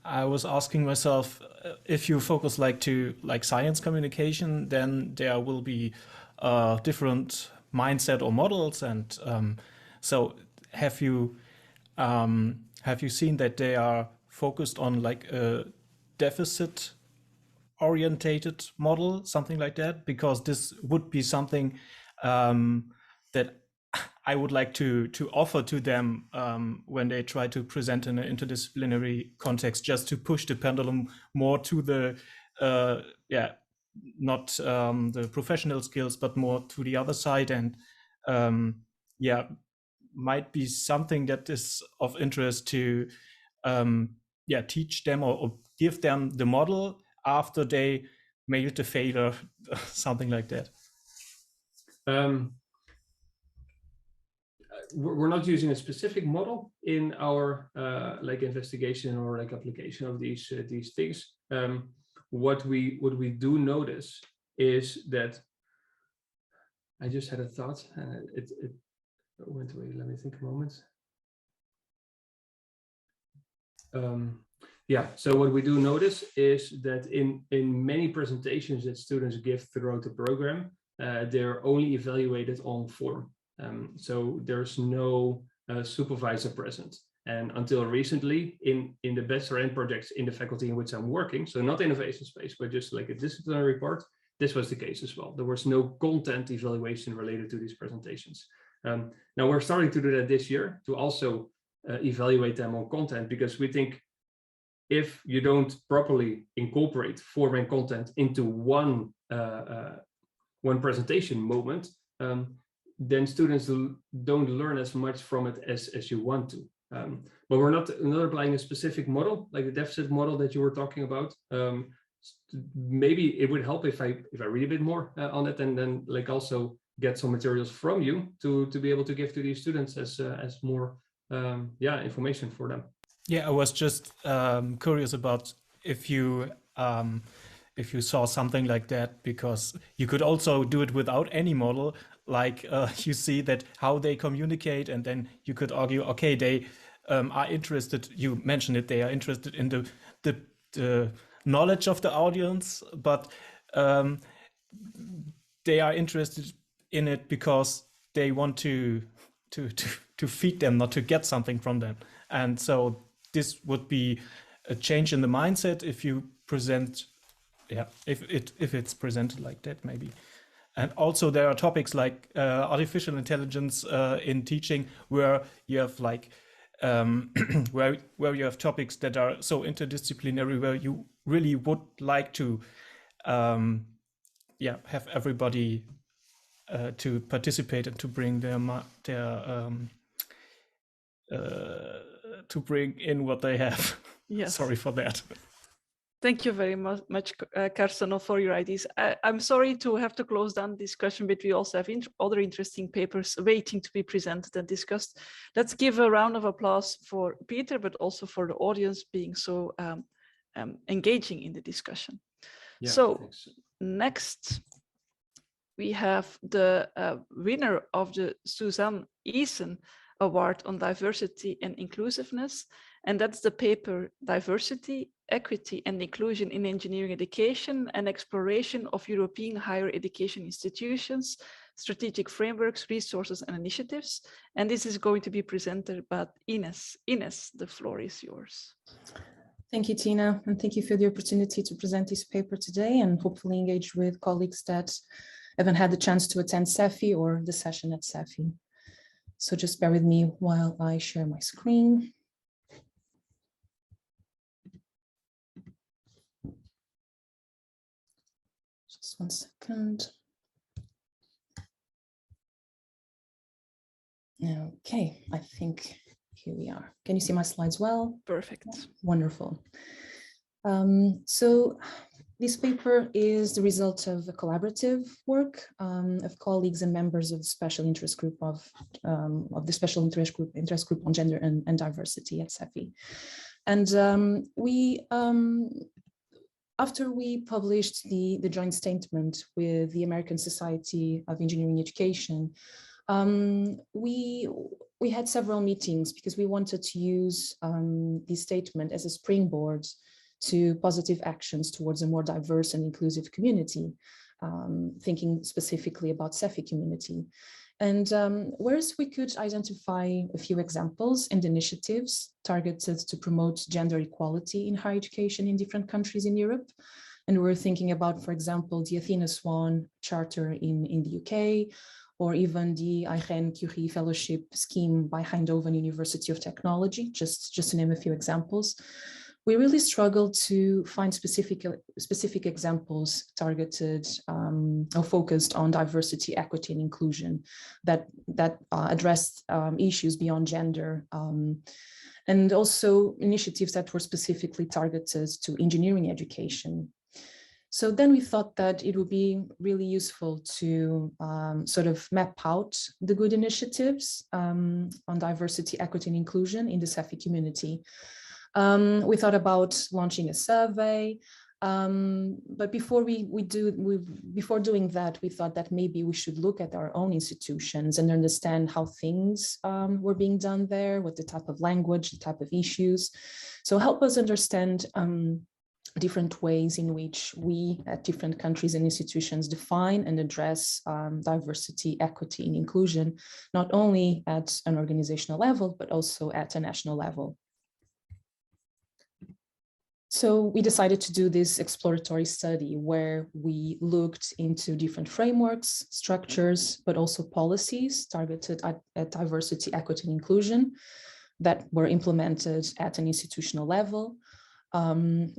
Speaker 8: I was asking myself, if you focus like science communication, then there will be different mindset or models, and so have you seen that they are focused on like a deficit orientated model, something like that? Because this would be something that I would like to offer to them when they try to present in an interdisciplinary context, just to push the pendulum more to the not the professional skills, but more to the other side. And might be something that is of interest to teach them or give them the model after they made it a failure, something like that.
Speaker 6: We're not using a specific model in our like investigation or like application of these things. What we do notice is that I just had a thought and it went away. Let me think a moment. So what we do notice is that in many presentations that students give throughout the program, they're only evaluated on form. So there's no supervisor present. And until recently, in the bachelor end projects in the faculty in which I'm working, so not innovation space, but just like a disciplinary part, this was the case as well. There was no content evaluation related to these presentations. Now we're starting to do that this year to also evaluate them on content, because we think if you don't properly incorporate form and content into one presentation moment, then students don't learn as much from it as you want to. But we're not applying a specific model, like the deficit model that you were talking about. Maybe it would help if I read a bit more on it, and then like also get some materials from you to be able to give to these students as more information for them.
Speaker 8: Yeah, I was just curious about if you saw something like that, because you could also do it without any model. Like you see that how they communicate, and then you could argue, okay, they are interested. You mentioned it; they are interested in the knowledge of the audience, but they are interested in it because they want to feed them, not to get something from them. And so this would be a change in the mindset if you present, if it's presented like that, maybe. And also there are topics like artificial intelligence in teaching, where you have like where you have topics that are so interdisciplinary, where you really would like to have everybody to participate and to bring to bring in what they have.
Speaker 1: Yes.
Speaker 8: Sorry for that.
Speaker 1: Thank you very much, Karsten, for your ideas. I'm sorry to have to close down this discussion, but we also have other interesting papers waiting to be presented and discussed. Let's give a round of applause for Peter, but also for the audience being so engaging in the discussion.
Speaker 6: Yeah,
Speaker 1: so
Speaker 6: thanks.
Speaker 1: Next, we have the winner of the Suzanne Eason Award on Diversity and Inclusiveness, and that's the paper Diversity, Equity and Inclusion in Engineering Education, an exploration of European higher education institutions, strategic frameworks, resources and initiatives. And this is going to be presented by Ines. Ines, the floor is yours.
Speaker 9: Thank you, Tina, and thank you for the opportunity to present this paper today and hopefully engage with colleagues that haven't had the chance to attend SEFI or the session at SEFI. So just bear with me while I share my screen. Just 1 second. Okay, I think here we are. Can you see my slides well?
Speaker 1: Perfect.
Speaker 9: Wonderful. So this paper is the result of a collaborative work of colleagues and members of the special interest group the special interest group on gender and diversity at SEFI. And after we published the joint statement with the American Society of Engineering Education, we had several meetings because we wanted to use this statement as a springboard to positive actions towards a more diverse and inclusive community, thinking specifically about SEFI community. And whereas we could identify a few examples and initiatives targeted to promote gender equality in higher education in different countries in Europe. And we're thinking about, for example, the Athena Swan Charter in the UK, or even the Irene Curie Fellowship Scheme by Eindhoven University of Technology, just to name a few examples. We really struggled to find specific examples targeted or focused on diversity, equity, and inclusion that addressed issues beyond gender, and also initiatives that were specifically targeted to engineering education. So then we thought that it would be really useful to sort of map out the good initiatives on diversity, equity, and inclusion in the SEFI community. We thought about launching a survey, but before doing that, we thought that maybe we should look at our own institutions and understand how things were being done there, what the type of language, the type of issues. So help us understand different ways in which we at different countries and institutions define and address diversity, equity, and inclusion, not only at an organizational level, but also at a national level. So we decided to do this exploratory study where we looked into different frameworks, structures, but also policies targeted at diversity, equity, and inclusion that were implemented at an institutional level,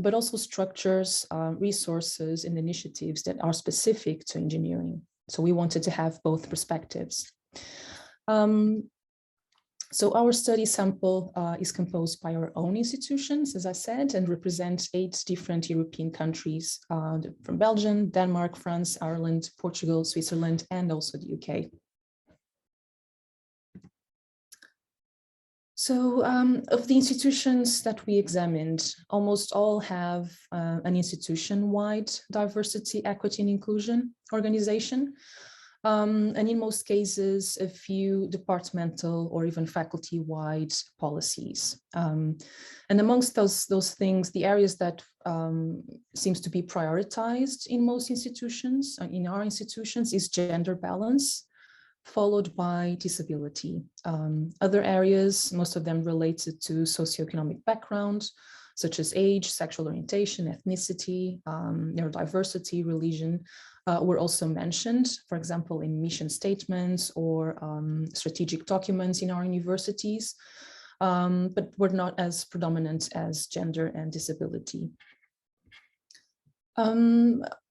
Speaker 9: but also structures, resources, and initiatives that are specific to engineering. So we wanted to have both perspectives. So our study sample is composed by our own institutions, as I said, and represents 8 different European countries from Belgium, Denmark, France, Ireland, Portugal, Switzerland, and also the UK. So of the institutions that we examined, almost all have an institution-wide diversity, equity, and inclusion organization. And in most cases, a few departmental or even faculty-wide policies. And amongst those things, the areas that seems to be prioritized in most institutions, in our institutions, is gender balance, followed by disability. Other areas, most of them related to socioeconomic background, such as age, sexual orientation, ethnicity, neurodiversity, religion, were also mentioned, for example, in mission statements or strategic documents in our universities, but were not as predominant as gender and disability.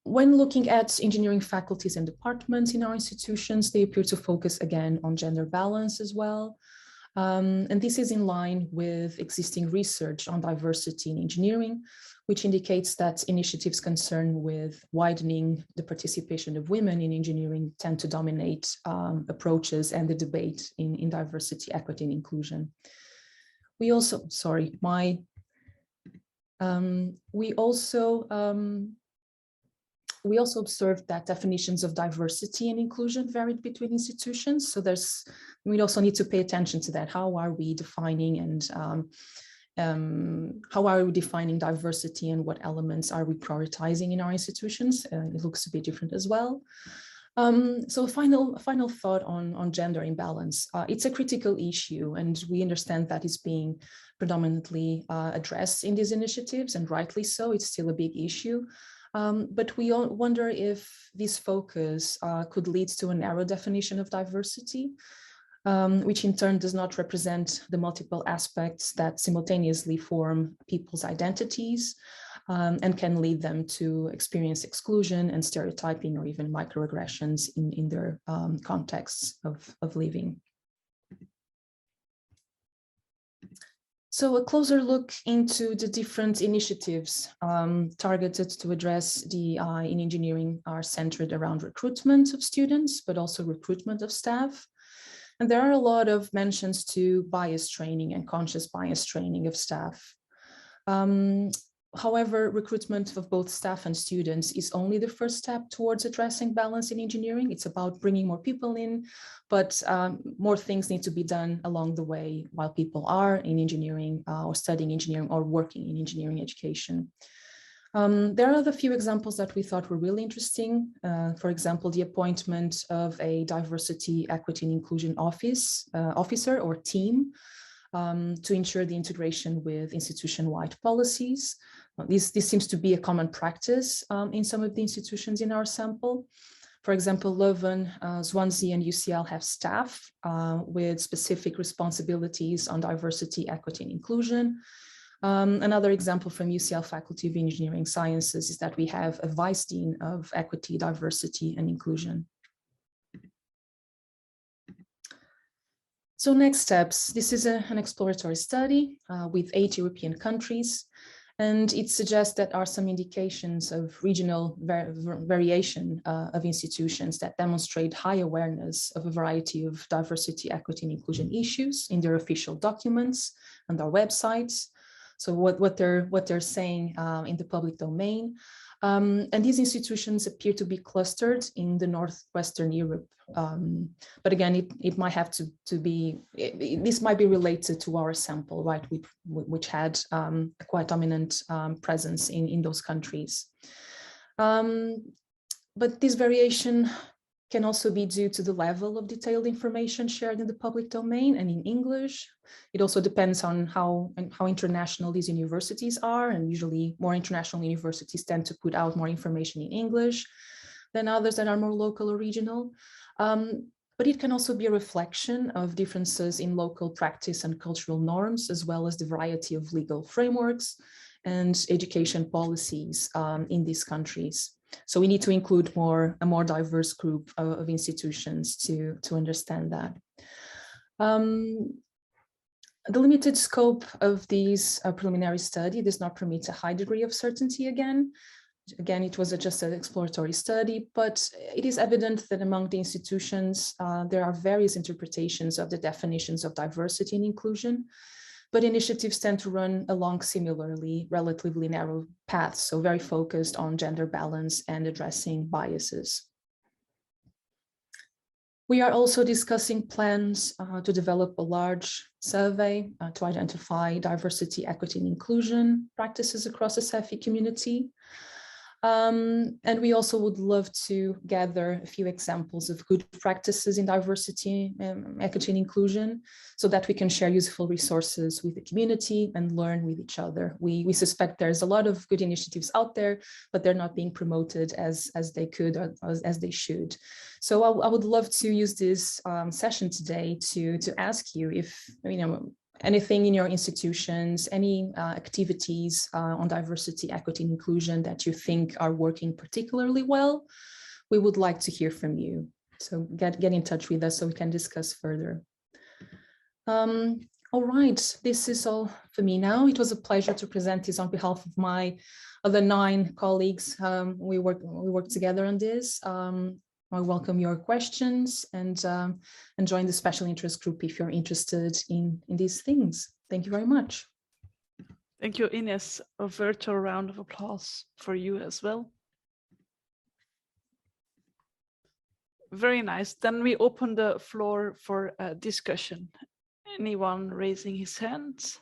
Speaker 9: When looking at engineering faculties and departments in our institutions, they appear to focus again on gender balance as well. And this is in line with existing research on diversity in engineering, which indicates that initiatives concerned with widening the participation of women in engineering tend to dominate approaches and the debate in diversity, equity, and inclusion. We also, we also observed that definitions of diversity and inclusion varied between institutions. So we also need to pay attention to that. How are we defining how are we defining diversity, and what elements are we prioritizing in our institutions? It looks to be different as well. So final thought on gender imbalance. It's a critical issue, and we understand that it's being predominantly addressed in these initiatives, and rightly so. It's still a big issue. But we all wonder if this focus could lead to a narrow definition of diversity, which in turn does not represent the multiple aspects that simultaneously form people's identities, and can lead them to experience exclusion and stereotyping, or even microaggressions in their contexts of living. So a closer look into the different initiatives targeted to address DEI in engineering are centered around recruitment of students, but also recruitment of staff. And there are a lot of mentions to bias training and conscious bias training of staff. However, recruitment of both staff and students is only the first step towards addressing balance in engineering. It's about bringing more people in, but more things need to be done along the way while people are in engineering or studying engineering or working in engineering education. There are a few examples that we thought were really interesting. For example, the appointment of a diversity, equity, and inclusion officer or team to ensure the integration with institution-wide policies. This seems to be a common practice in some of the institutions in our sample. For example, Leuven, Swansea, and UCL have staff with specific responsibilities on diversity, equity, and inclusion. Another example from UCL Faculty of Engineering Sciences is that we have a Vice Dean of Equity, Diversity, and Inclusion. So next steps, this is an exploratory study with 8 European countries, and it suggests that are some indications of regional variation of institutions that demonstrate high awareness of a variety of diversity, equity, and inclusion issues in their official documents and our websites. So what they're saying in the public domain. And these institutions appear to be clustered in the Northwestern Europe. But again, it might have to be, this might be related to our sample, right, which had a quite dominant presence in those countries. But this variation can also be due to the level of detailed information shared in the public domain and in English. It also depends on how international these universities are, and usually more international universities tend to put out more information in English than others that are more local or regional. But it can also be a reflection of differences in local practice and cultural norms, as well as the variety of legal frameworks and education policies in these countries. So we need to include a more diverse group of institutions to understand that. The limited scope of these preliminary study does not permit a high degree of certainty again. Again, it was just an exploratory study, but it is evident that among the institutions, there are various interpretations of the definitions of diversity and inclusion, but initiatives tend to run along similarly relatively narrow paths, so very focused on gender balance and addressing biases. We are also discussing plans to develop a large survey to identify diversity, equity, and inclusion practices across the SEFI community. And we also would love to gather a few examples of good practices in diversity, equity, and inclusion, so that we can share useful resources with the community and learn with each other. We suspect there's a lot of good initiatives out there, but they're not being promoted as they could or as they should. So I would love to use this session today to ask you if, anything in your institutions, any activities on diversity, equity, and inclusion that you think are working particularly well. We would like to hear from you. So get in touch with us so we can discuss further. All right, this is all for me now. It was a pleasure to present this on behalf of my other 9 colleagues. We work together on this. I welcome your questions and join the special interest group if you're interested in these things. Thank you very much.
Speaker 1: Thank you, Ines. A virtual round of applause for you as well. Very nice. Then we open the floor for discussion. Anyone raising his hand?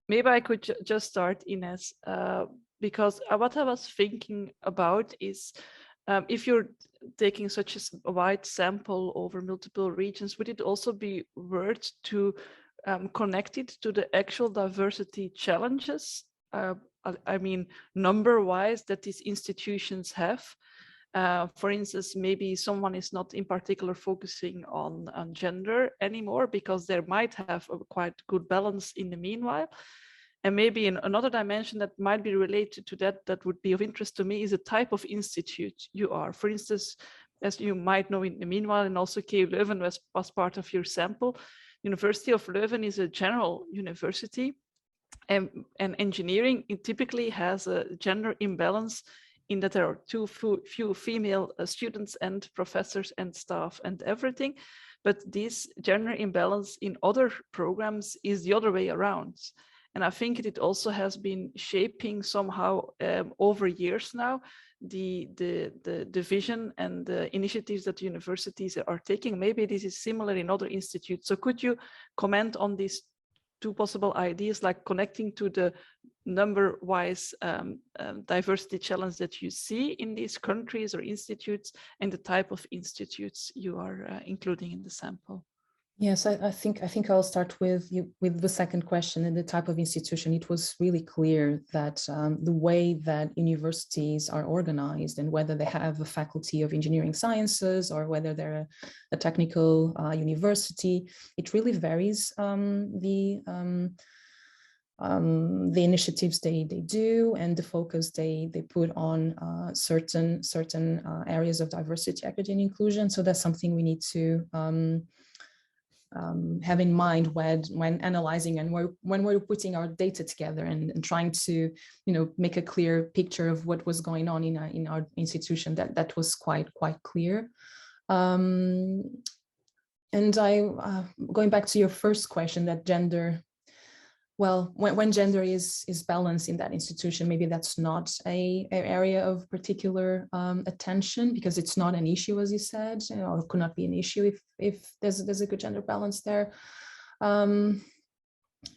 Speaker 1: Maybe I could just start, Ines, because what I was thinking about is if you're taking such a wide sample over multiple regions, would it also be worth to connect it to the actual diversity challenges? I mean, number-wise that these institutions have. For instance, maybe someone is not in particular focusing on gender anymore because they might have a quite good balance in the meanwhile. And maybe in another dimension that might be related to that would be of interest to me is the type of institute you are. For instance, as you might know in the meanwhile, and also KU Leuven was part of your sample, University of Leuven is a general university, and engineering typically has a gender imbalance in that there are too few female students and professors and staff and everything. But this gender imbalance in other programs is the other way around. And I think it also has been shaping somehow over years now, the vision and the initiatives that universities are taking. Maybe this is similar in other institutes. So could you comment on these two possible ideas, like connecting to the number-wise diversity challenge that you see in these countries or institutes and the type of institutes you are including in the sample?
Speaker 9: Yes, I think I'll start with the second question and the type of institution. It was really clear that the way that universities are organized and whether they have a faculty of engineering sciences or whether they're a technical university, it really varies the initiatives they do and the focus they put on certain areas of diversity, equity, and inclusion. So that's something we need to have in mind when analyzing and when we're putting our data together and trying to, make a clear picture of what was going on in our institution. That was quite clear. And going back to your first question, that gender. Well, when gender is balanced in that institution, maybe that's not an area of particular attention because it's not an issue, as you said, or could not be an issue if there's a good gender balance there.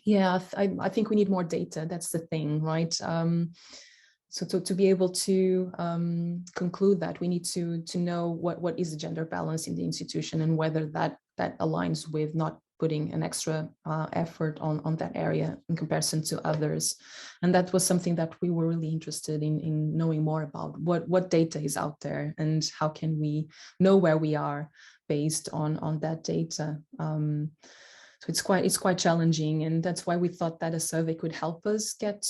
Speaker 9: Yeah, I think we need more data. That's the thing, right? So to be able to conclude that, we need to know what is the gender balance in the institution and whether that aligns with not putting an extra effort on that area in comparison to others. And that was something that we were really interested in knowing more about. What data is out there and how can we know where we are based on that data. So it's quite challenging, and that's why we thought that a survey could help us get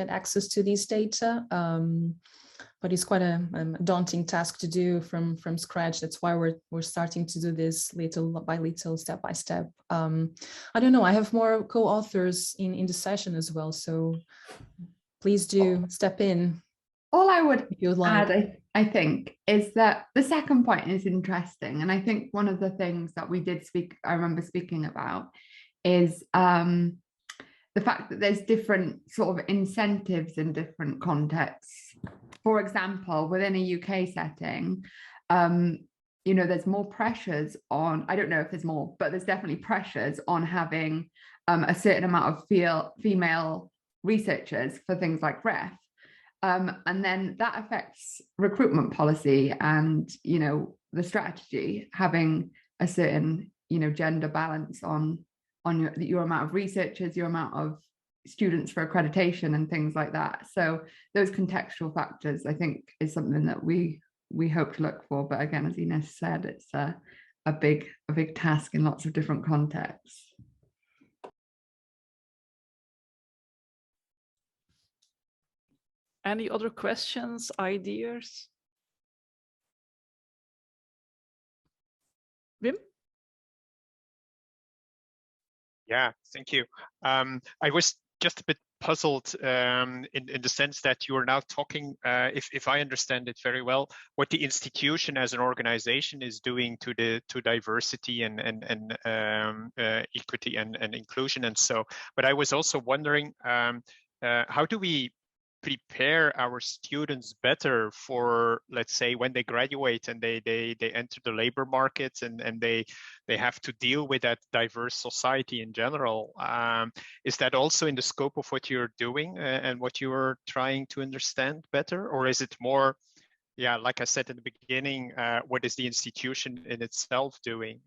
Speaker 9: access to these data. But it's quite a daunting task to do from scratch. That's why we're starting to do this little by little, step by step. I don't know. I have more co-authors in the session as well, so please do step in.
Speaker 10: All I would
Speaker 9: like.
Speaker 10: add, I think, is that the second point is interesting, and I think one of the things that I remember speaking about, is the fact that there's different sort of incentives in different contexts. For example, within a UK setting, there's more pressures on, I don't know if there's more, but there's definitely pressures on having a certain amount of female researchers for things like REF. And then that affects recruitment policy and, the strategy, having a certain, gender balance on your amount of researchers, your amount of students for accreditation and things like that. So those contextual factors, I think, is something that we hope to look for. But again, as Ines said, it's a big task in lots of different contexts.
Speaker 1: Any other questions, ideas? Wim?
Speaker 5: Yeah, thank you. I was just a bit puzzled in the sense that you are now talking, if I understand it very well, what the institution as an organization is doing to diversity and equity and inclusion and so. But I was also wondering, how do we prepare our students better for, let's say, when they graduate and they enter the labor markets and they have to deal with that diverse society in general. Is that also in the scope of what you're doing and what you are trying to understand better? Or is it more, yeah, like I said in the beginning, what is the institution in itself doing?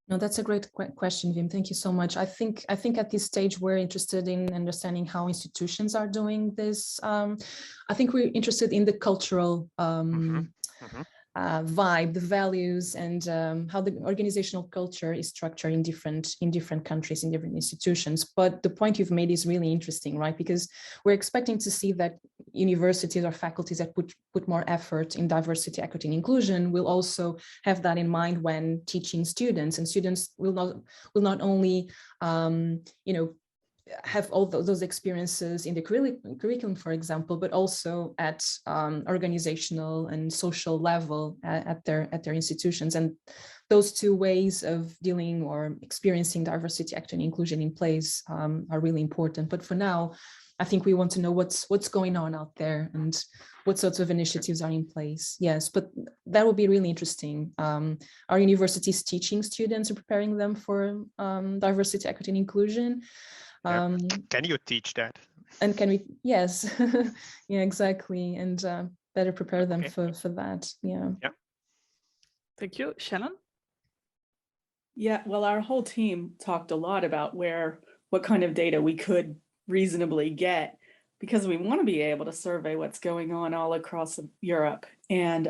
Speaker 9: No, that's a great question, Wim. Thank you so much. I think at this stage we're interested in understanding how institutions are doing this. I think we're interested in the cultural vibe, the values, and how the organizational culture is structured in different countries, in different institutions. But the point you've made is really interesting, right? Because we're expecting to see that universities or faculties that put more effort in diversity, equity, and inclusion will also have that in mind when teaching students, and students will not only have all those experiences in the curriculum, for example, but also at organizational and social level at their institutions. And those two ways of dealing or experiencing diversity, equity, and inclusion in place are really important. But for now, I think we want to know what's going on out there and what sorts of initiatives are in place. Yes, but that would be really interesting. Are universities teaching students and preparing them for diversity, equity, and inclusion?
Speaker 5: Can you teach that?
Speaker 9: And can we? Yes, yeah, exactly, and better prepare them for that. Yeah.
Speaker 1: Thank you, Shannon.
Speaker 11: Yeah, well, our whole team talked a lot about what kind of data we could reasonably get, because we want to be able to survey what's going on all across Europe. And,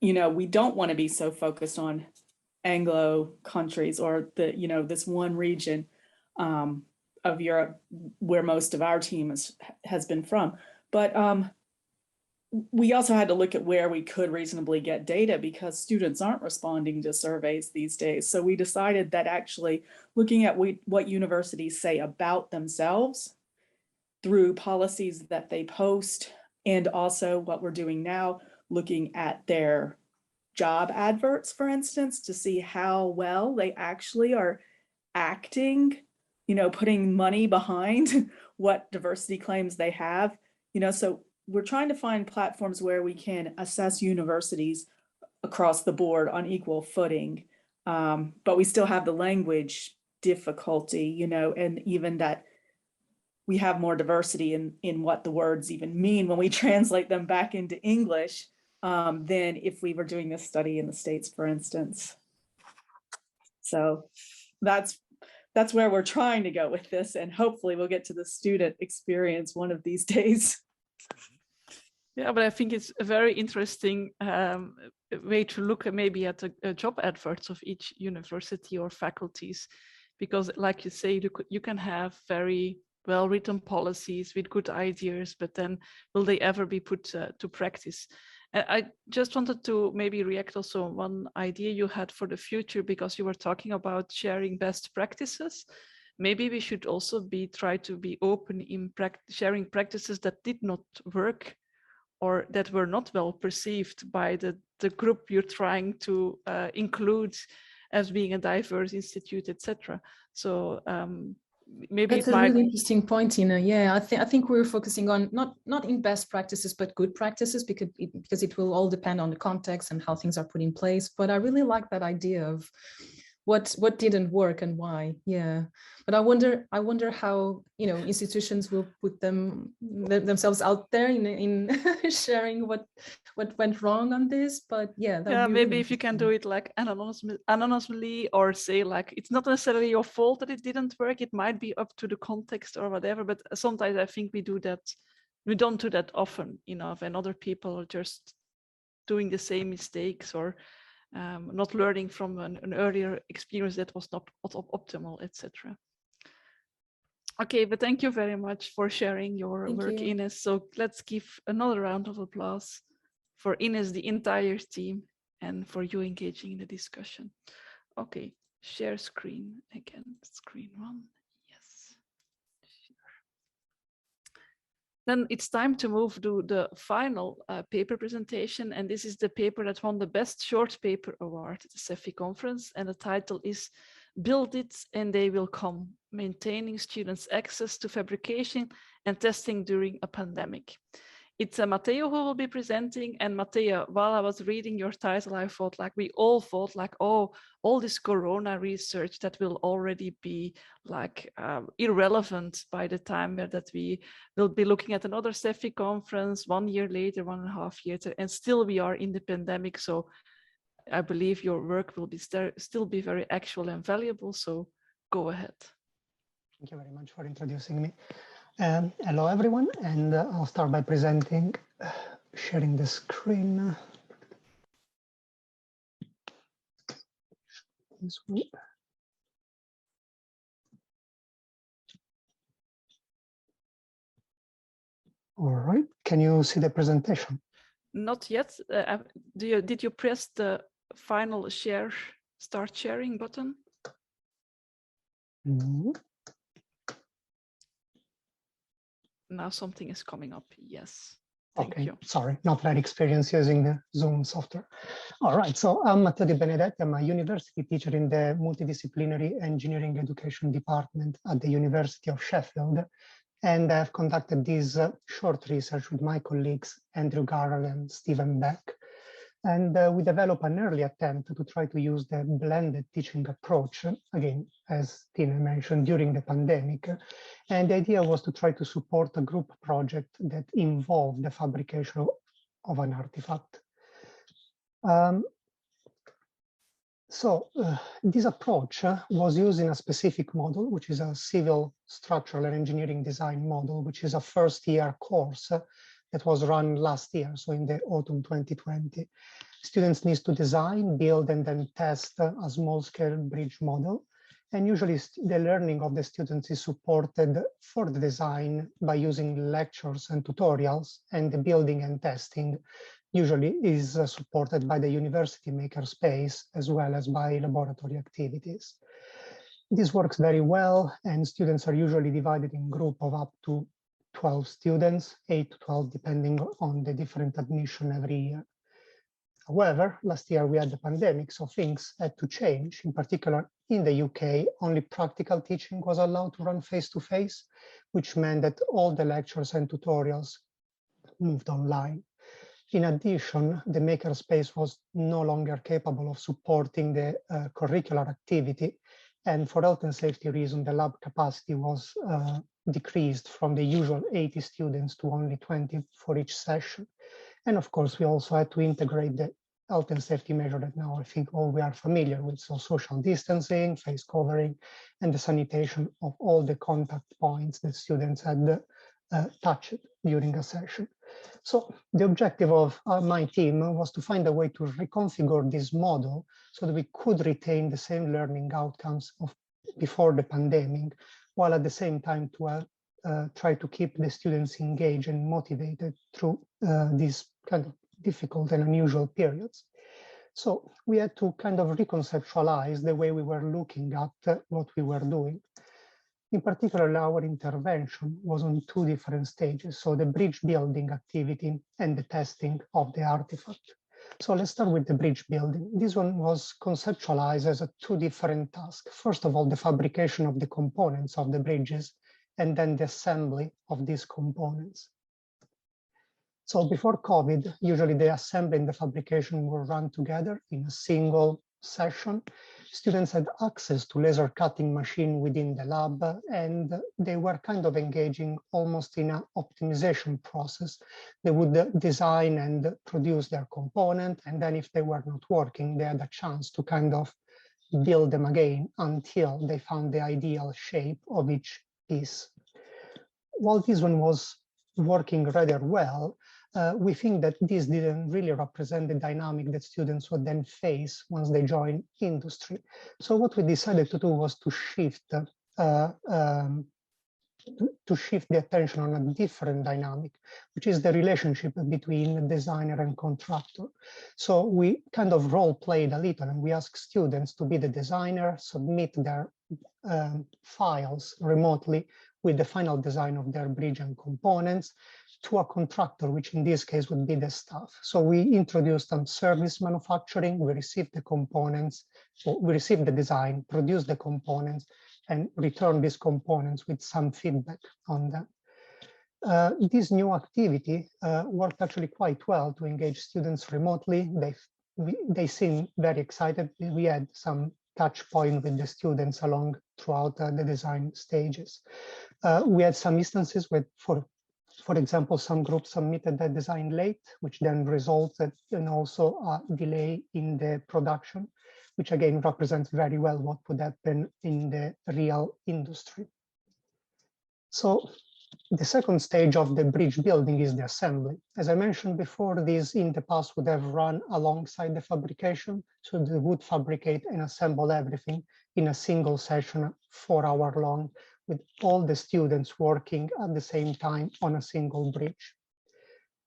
Speaker 11: we don't want to be so focused on Anglo countries or this one region of Europe where most of our team has been from. But we also had to look at where we could reasonably get data, because students aren't responding to surveys these days. So we decided that actually looking at what universities say about themselves through policies that they post, and also what we're doing now, looking at their job adverts, for instance, to see how well they actually are acting, putting money behind what diversity claims they have, so we're trying to find platforms where we can assess universities across the board on equal footing. But we still have the language difficulty, and even that we have more diversity in what the words even mean when we translate them back into English than if we were doing this study in the States, for instance. So that's where we're trying to go with this, and hopefully we'll get to the student experience one of these days.
Speaker 1: Yeah, but I think it's a very interesting way to look at maybe at the job adverts of each university or faculties, because like you say, you can have very well-written policies with good ideas, but then will they ever be put to practice? And I just wanted to maybe react also on one idea you had for the future, because you were talking about sharing best practices. Maybe we should also try to be open in sharing practices that did not work or that were not well perceived by the group you're trying to include as being a diverse institute, etc. So maybe
Speaker 9: that's a really interesting point, Tina. Yeah, I think we're focusing on not in best practices, but good practices, because it will all depend on the context and how things are put in place. But I really like that idea of what didn't work and why. Yeah, but I wonder how institutions will put themselves out there in sharing what went wrong on this. But yeah,
Speaker 1: maybe really if you can do it like anonymously, or say like it's not necessarily your fault that it didn't work. It might be up to the context or whatever. But sometimes I think we do that. We don't do that often enough, and other people are just doing the same mistakes or not learning from an earlier experience that was not optimal, etc. Okay, but thank you very much for sharing your work, Ines. So let's give another round of applause for Ines, the entire team, and for you engaging in the discussion. Okay, share screen again, screen one. Yes. Then it's time to move to the final paper presentation, and this is the paper that won the Best Short Paper Award at the SEFI conference, and the title is build it and they will come, maintaining students' access to fabrication and testing during a pandemic. It's Matteo who will be presenting, and Matteo, while I was reading your title, I thought like we all thought like, oh, all this Corona research that will already be like irrelevant by the time that we will be looking at another SEFI conference 1 year later, 1.5 years, and still we are in the pandemic. So I believe your work will be still be very actual and valuable. So go ahead.
Speaker 12: Thank you very much for introducing me. Hello, everyone, and I'll start by presenting, sharing the screen. This one. All right, can you see the presentation?
Speaker 1: Not yet. Did you press the final start sharing button?
Speaker 12: No.
Speaker 1: Now something is coming up. Yes. Thank you.
Speaker 12: Sorry, not very experienced using the Zoom software. All right, so I'm Matteo Di Benedetto. I'm a university teacher in the Multidisciplinary Engineering Education Department at the University of Sheffield. And I've conducted this short research with my colleagues, Andrew Garrett and Stephen Beck. And we developed an early attempt to try to use the blended teaching approach, again, as Tina mentioned, during the pandemic. And the idea was to try to support a group project that involved the fabrication of an artifact. This approach was used in a specific model, which is a civil structural and engineering design model, which is a first-year course that was run last year, so in the autumn 2020. Students need to design, build, and then test a small-scale bridge model. And usually the learning of the students is supported for the design by using lectures and tutorials, and the building and testing usually is supported by the university makerspace as well as by laboratory activities. This works very well, and students are usually divided in groups of up to 12 students, 8 to 12, depending on the different admission every year. However, last year we had the pandemic, so things had to change. In particular, in the UK, only practical teaching was allowed to run face-to-face, which meant that all the lectures and tutorials moved online. In addition, the makerspace was no longer capable of supporting the curricular activity, and for health and safety reasons, the lab capacity was decreased from the usual 80 students to only 20 for each session. And of course, we also had to integrate the health and safety measure that now I think all we are familiar with, so social distancing, face covering, and the sanitation of all the contact points that students had touched during a session. So the objective of my team was to find a way to reconfigure this model so that we could retain the same learning outcomes of before the pandemic, while at the same time to try to keep the students engaged and motivated through these kind of difficult and unusual periods. So we had to kind of reconceptualize the way we were looking at what we were doing. In particular, our intervention was on two different stages, so the bridge building activity and the testing of the artifact. So let's start with the bridge building. This one was conceptualized as two different tasks. First of all, the fabrication of the components of the bridges, and then the assembly of these components. So before COVID, usually the assembly and the fabrication were run together in a single session. Students had access to laser cutting machine within the lab, and they were kind of engaging almost in an optimization process. They would design and produce their component, and then if they were not working, they had a chance to kind of build them again until they found the ideal shape of each piece. While this one was working rather well, we think that this didn't really represent the dynamic that students would then face once they join industry. So what we decided to do was to shift the attention on a different dynamic, which is the relationship between designer and contractor. So we kind of role played a little, and we asked students to be the designer, submit their files remotely with the final design of their bridge and components. to a contractor, which in this case would be the staff. So we introduced some service manufacturing, we received the components, so we received the design, produced the components, and returned these components with some feedback on them. This new activity worked actually quite well to engage students remotely. They seem very excited. We had some touch point with the students throughout the design stages. We had some instances where, for example, some groups submitted their design late, which then resulted in also a delay in the production, which again represents very well what would happen in the real industry. So the second stage of the bridge building is the assembly. As I mentioned before, these in the past would have run alongside the fabrication. So they would fabricate and assemble everything in a single session, 4 hours long, with all the students working at the same time on a single bridge.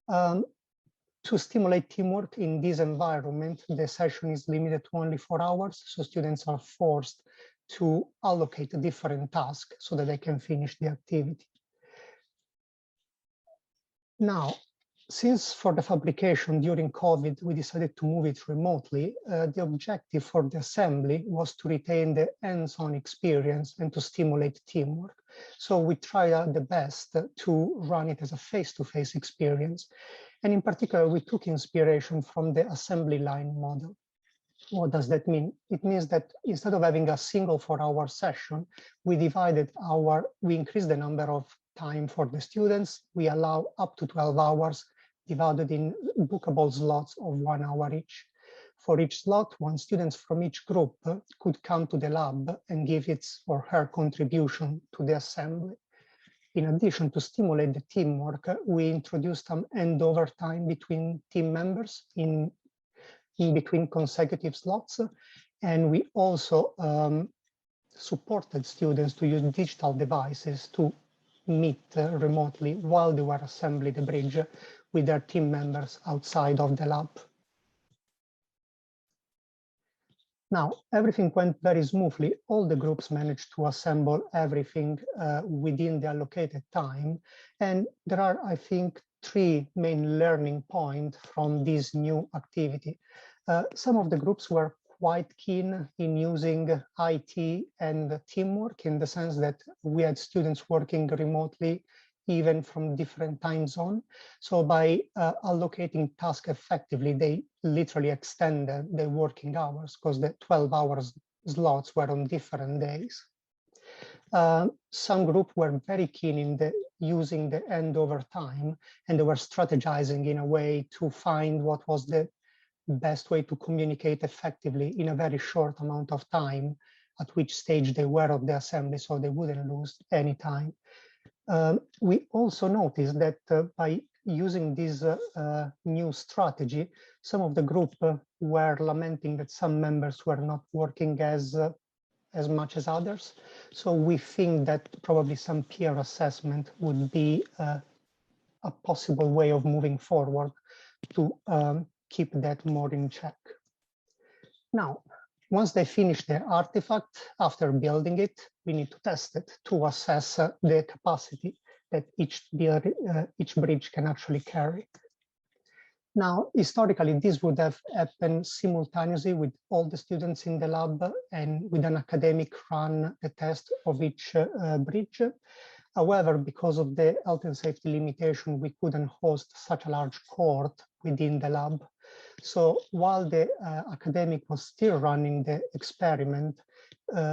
Speaker 12: To stimulate teamwork in this environment, the session is limited to only 4 hours. So students are forced to allocate a different task so that they can finish the activity. Now, since for the fabrication during COVID, we decided to move it remotely, the objective for the assembly was to retain the hands-on experience and to stimulate teamwork. So we tried the best to run it as a face-to-face experience. And in particular, we took inspiration from the assembly line model. What does that mean? It means that instead of having a single 4-hour session, we increased the number of time for the students. We allow up to 12 hours divided in bookable slots of 1 hour each. For each slot, one student from each group could come to the lab and give its or her contribution to the assembly. In addition, to stimulate the teamwork, we introduced some handover time between team members in between consecutive slots. And we also supported students to use digital devices to meet remotely while they were assembling the bridge with their team members outside of the lab. Now, everything went very smoothly. All the groups managed to assemble everything within the allocated time. And there are, I think, 3 main learning points from this new activity. Some of the groups were quite keen in using IT and teamwork, in the sense that we had students working remotely even from different time zones. So by allocating tasks effectively, they literally extended their working hours because the 12-hour slots were on different days. Some groups were very keen in using the handover time, and they were strategizing in a way to find what was the best way to communicate effectively in a very short amount of time at which stage they were of the assembly, so they wouldn't lose any time. We also noticed that by using this new strategy, some of the group were lamenting that some members were not working as much as others. So we think that probably some peer assessment would be a possible way of moving forward to keep that more in check. Now, once they finish their artifact, after building it, we need to test it to assess the capacity that each bridge can actually carry. Now, historically, this would have happened simultaneously with all the students in the lab and with an academic run the test of each bridge. However, because of the health and safety limitation, we couldn't host such a large cohort within the lab. So while the academic was still running the experiment,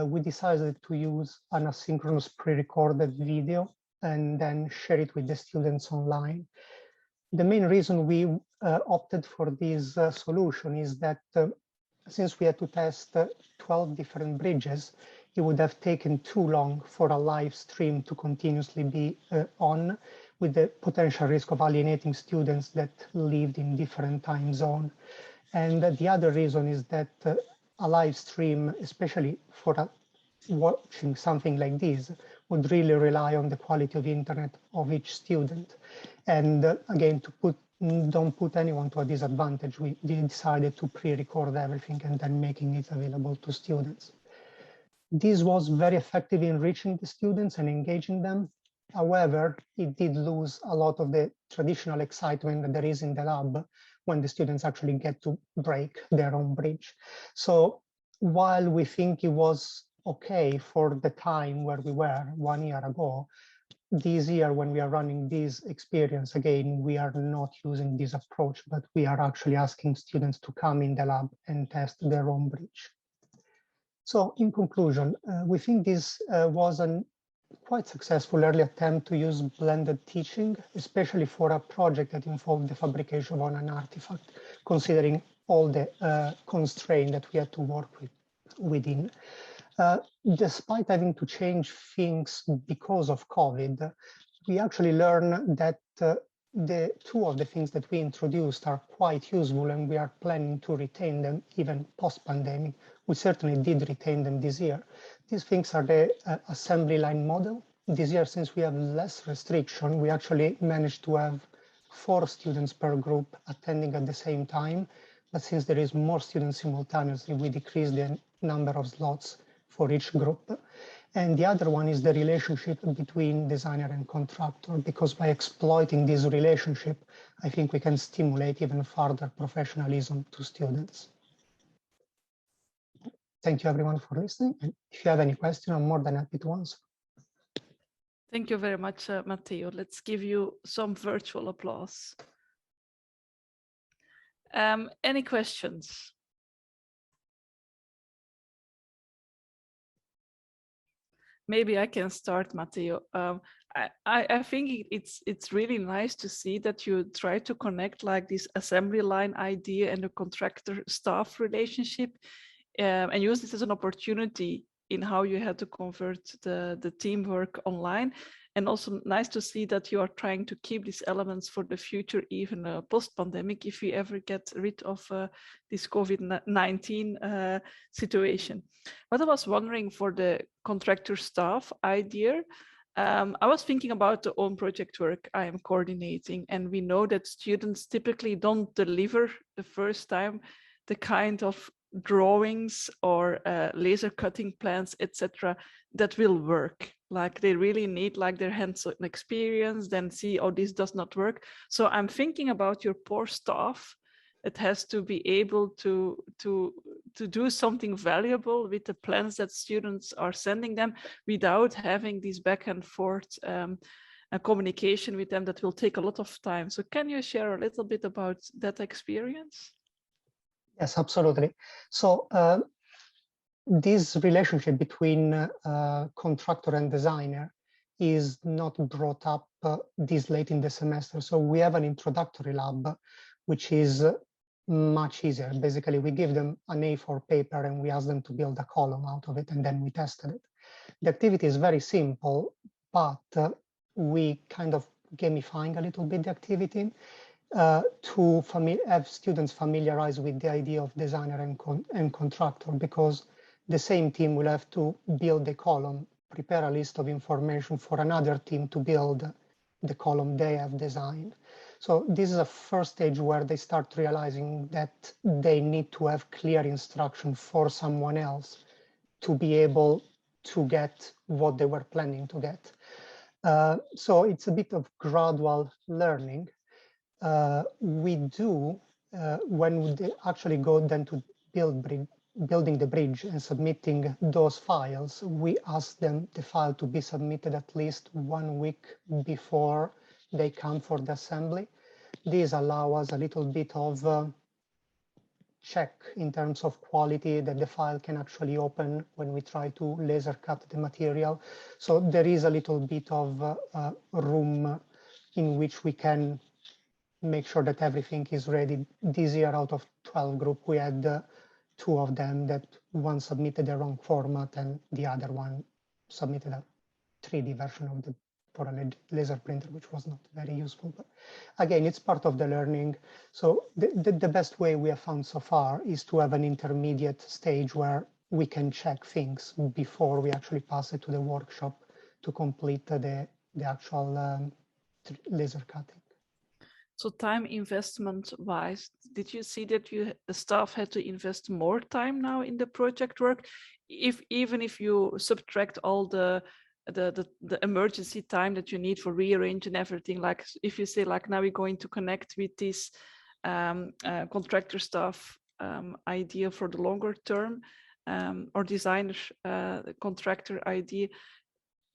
Speaker 12: we decided to use an asynchronous pre-recorded video and then share it with the students online. The main reason we opted for this solution is that since we had to test 12 different bridges, it would have taken too long for a live stream to continuously be on, with the potential risk of alienating students that lived in different time zones. And the other reason is that a live stream, especially for watching something like this, would really rely on the quality of internet of each student. And again, don't put anyone to a disadvantage, we decided to pre-record everything and then making it available to students. This was very effective in reaching the students and engaging them. However, it did lose a lot of the traditional excitement that there is in the lab when the students actually get to break their own bridge. So while we think it was okay for the time where we were 1 year ago, this year when we are running this experience again, we are not using this approach, but we are actually asking students to come in the lab and test their own bridge. So in conclusion, we think this was a quite successful early attempt to use blended teaching, especially for a project that involved the fabrication of an artifact, considering all the constraints that we had to work within. Despite having to change things because of COVID, we actually learned that the two of the things that we introduced are quite useful, and we are planning to retain them even post-pandemic. We certainly did retain them this year. These things are the assembly line model. This year, since we have less restriction, we actually managed to have 4 students per group attending at the same time. But since there is more students simultaneously, we decrease the number of slots for each group. And the other one is the relationship between designer and contractor, because by exploiting this relationship, I think we can stimulate even further professionalism to students. Thank you everyone for listening. And if you have any question, I'm more than happy to answer.
Speaker 1: Thank you very much, Matteo. Let's give you some virtual applause. Any questions? Maybe I can start, Matteo. I think it's really nice to see that you try to connect like this assembly line idea and the contractor staff relationship, and use this as an opportunity in how you had to convert the teamwork online. And also nice to see that you are trying to keep these elements for the future, even post-pandemic, if we ever get rid of this COVID-19 situation. But I was wondering for the contractor staff idea, I was thinking about the own project work I am coordinating, and we know that students typically don't deliver the first time the kind of drawings or laser cutting plans, etc., that will work. Like they really need like their hands-on experience, then see, oh, this does not work. So I'm thinking about your poor staff that has to be able to do something valuable with the plans that students are sending them without having this back and forth communication with them that will take a lot of time. So can you share a little bit about that experience?
Speaker 12: Yes, absolutely. So this relationship between contractor and designer is not brought up this late in the semester. So we have an introductory lab, which is much easier. Basically, we give them an A4 paper and we ask them to build a column out of it, and then we tested it. The activity is very simple, but we kind of gamifying a little bit the activity to have students familiarize with the idea of designer and contractor, because the same team will have to build the column, prepare a list of information for another team to build the column they have designed. So this is a first stage where they start realizing that they need to have clear instruction for someone else to be able to get what they were planning to get. So it's a bit of gradual learning. We do, when they actually go then to building the bridge and submitting those files, we ask them the file to be submitted at least 1 week before they come for the assembly. These allow us a little bit of check in terms of quality that the file can actually open when we try to laser cut the material. So there is a little bit of room in which we can make sure that everything is ready. This year, out of 12 group, we had 2 of them that one submitted the wrong format and the other one submitted a 3D version of for a laser printer, which was not very useful. But again, it's part of the learning. So the best way we have found so far is to have an intermediate stage where we can check things before we actually pass it to the workshop to complete the actual laser cutting.
Speaker 1: So time investment wise, did you see that the staff had to invest more time now in the project work? Even if you subtract all the the emergency time that you need for rearranging everything. Like if you say like now we're going to connect with this contractor staff idea for the longer term, or designer contractor idea,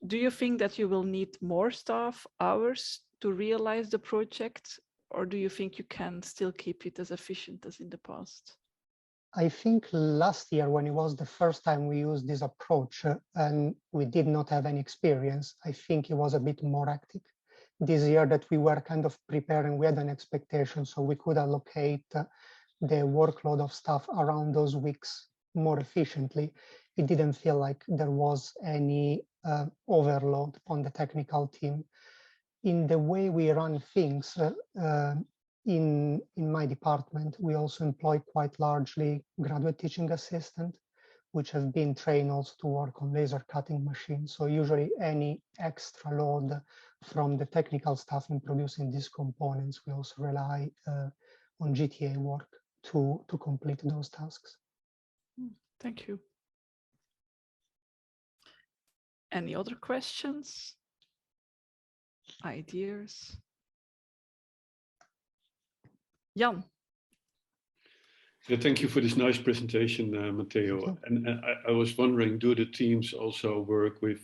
Speaker 1: do you think that you will need more staff hours to realize the project, or do you think you can still keep it as efficient as in the past?
Speaker 12: I think last year, when it was the first time we used this approach and we did not have any experience, I think it was a bit more hectic. This year that we were kind of preparing, we had an expectation, so we could allocate the workload of staff around those weeks more efficiently. It didn't feel like there was any overload on the technical team. In the way we run things, in my department, we also employ quite largely graduate teaching assistants, which have been trained also to work on laser cutting machines. So usually any extra load from the technical staff in producing these components, we also rely on GTA work to complete those tasks.
Speaker 1: Thank you. Any other questions? Ideas? Jan.
Speaker 3: Yeah, thank you for this nice presentation, Matteo. And I was wondering, do the teams also work with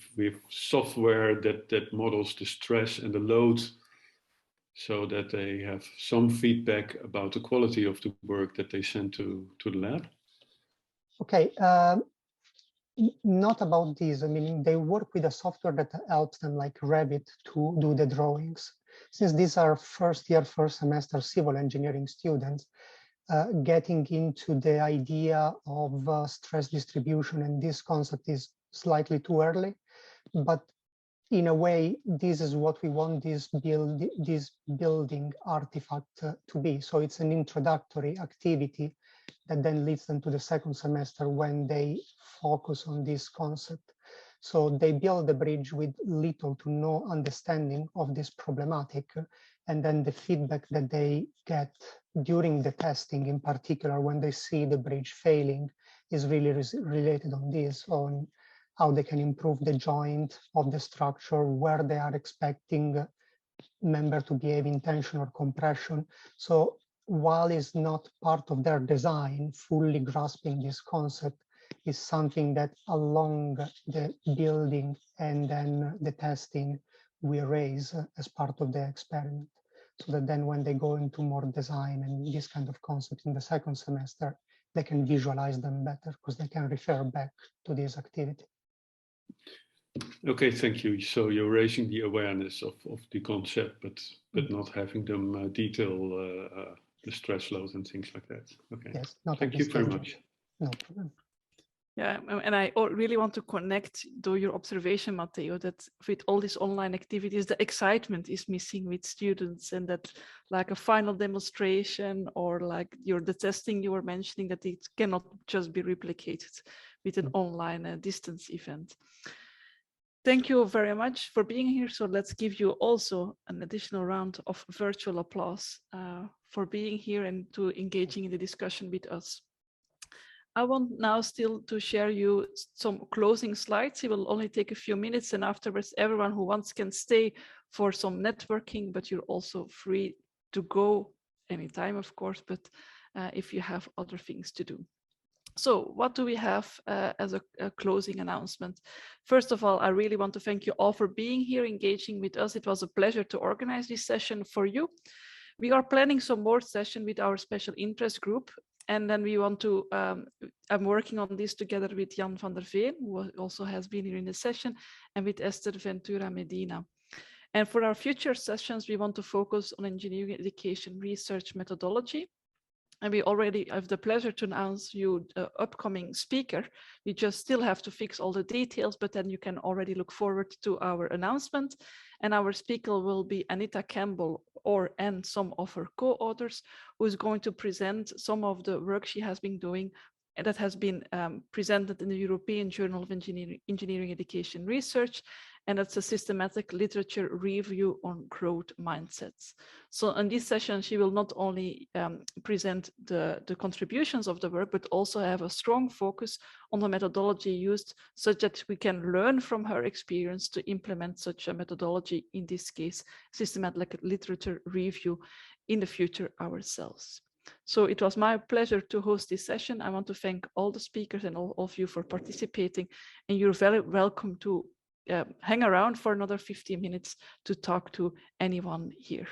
Speaker 3: software that models the stress and the load so that they have some feedback about the quality of the work that they send to the lab?
Speaker 12: Okay, not about this. I mean, they work with a software that helps them, like Revit, to do the drawings. Since these are first semester civil engineering students, getting into the idea of stress distribution and this concept is slightly too early, but in a way, this is what we want this building artifact to be. So it's an introductory activity that then leads them to the second semester when they focus on this concept. So they build the bridge with little to no understanding of this problematic, and then the feedback that they get during the testing, in particular when they see the bridge failing, is really related on this, on how they can improve the joint of the structure, where they are expecting member to behave in tension or compression. So while it's not part of their design, fully grasping this concept is something that along the building and then the testing we raise as part of the experiment. So that then when they go into more design and this kind of concept in the second semester, they can visualize them better because they can refer back to this activity.
Speaker 3: Okay, thank you. So you're raising the awareness of the concept, but not having them detail the stress load and things like that. Okay,
Speaker 12: yes,
Speaker 3: thank you very much.
Speaker 12: No problem.
Speaker 1: Yeah, and I really want to connect to your observation, Matteo, that with all these online activities, the excitement is missing with students, and that like a final demonstration or like the testing you were mentioning, that it cannot just be replicated with an online distance event. Thank you very much for being here. So let's give you also an additional round of virtual applause for being here and to engaging in the discussion with us. I want now still to share you some closing slides. It will only take a few minutes, and afterwards everyone who wants can stay for some networking, but you're also free to go anytime, of course, but if you have other things to do. So what do we have as a closing announcement? First of all, I really want to thank you all for being here, engaging with us. It was a pleasure to organize this session for you. We are planning some more sessions with our special interest group. And then we want to, I'm working on this together with Jan van der Veen, who also has been here in the session, and with Esther Ventura Medina. And for our future sessions, we want to focus on engineering education research methodology. And we already have the pleasure to announce you the upcoming speaker. We just still have to fix all the details, but then you can already look forward to our announcement. And our speaker will be Anita Campbell and some of her co-authors, who is going to present some of the work she has been doing and that has been presented in the European Journal of Engineering Education Research, and it's a systematic literature review on growth mindsets. So in this session, she will not only present the contributions of the work, but also have a strong focus on the methodology used, such that we can learn from her experience to implement such a methodology, in this case, systematic literature review, in the future ourselves. So it was my pleasure to host this session. I want to thank all the speakers and all of you for participating, and you're very welcome to hang around for another 15 minutes to talk to anyone here.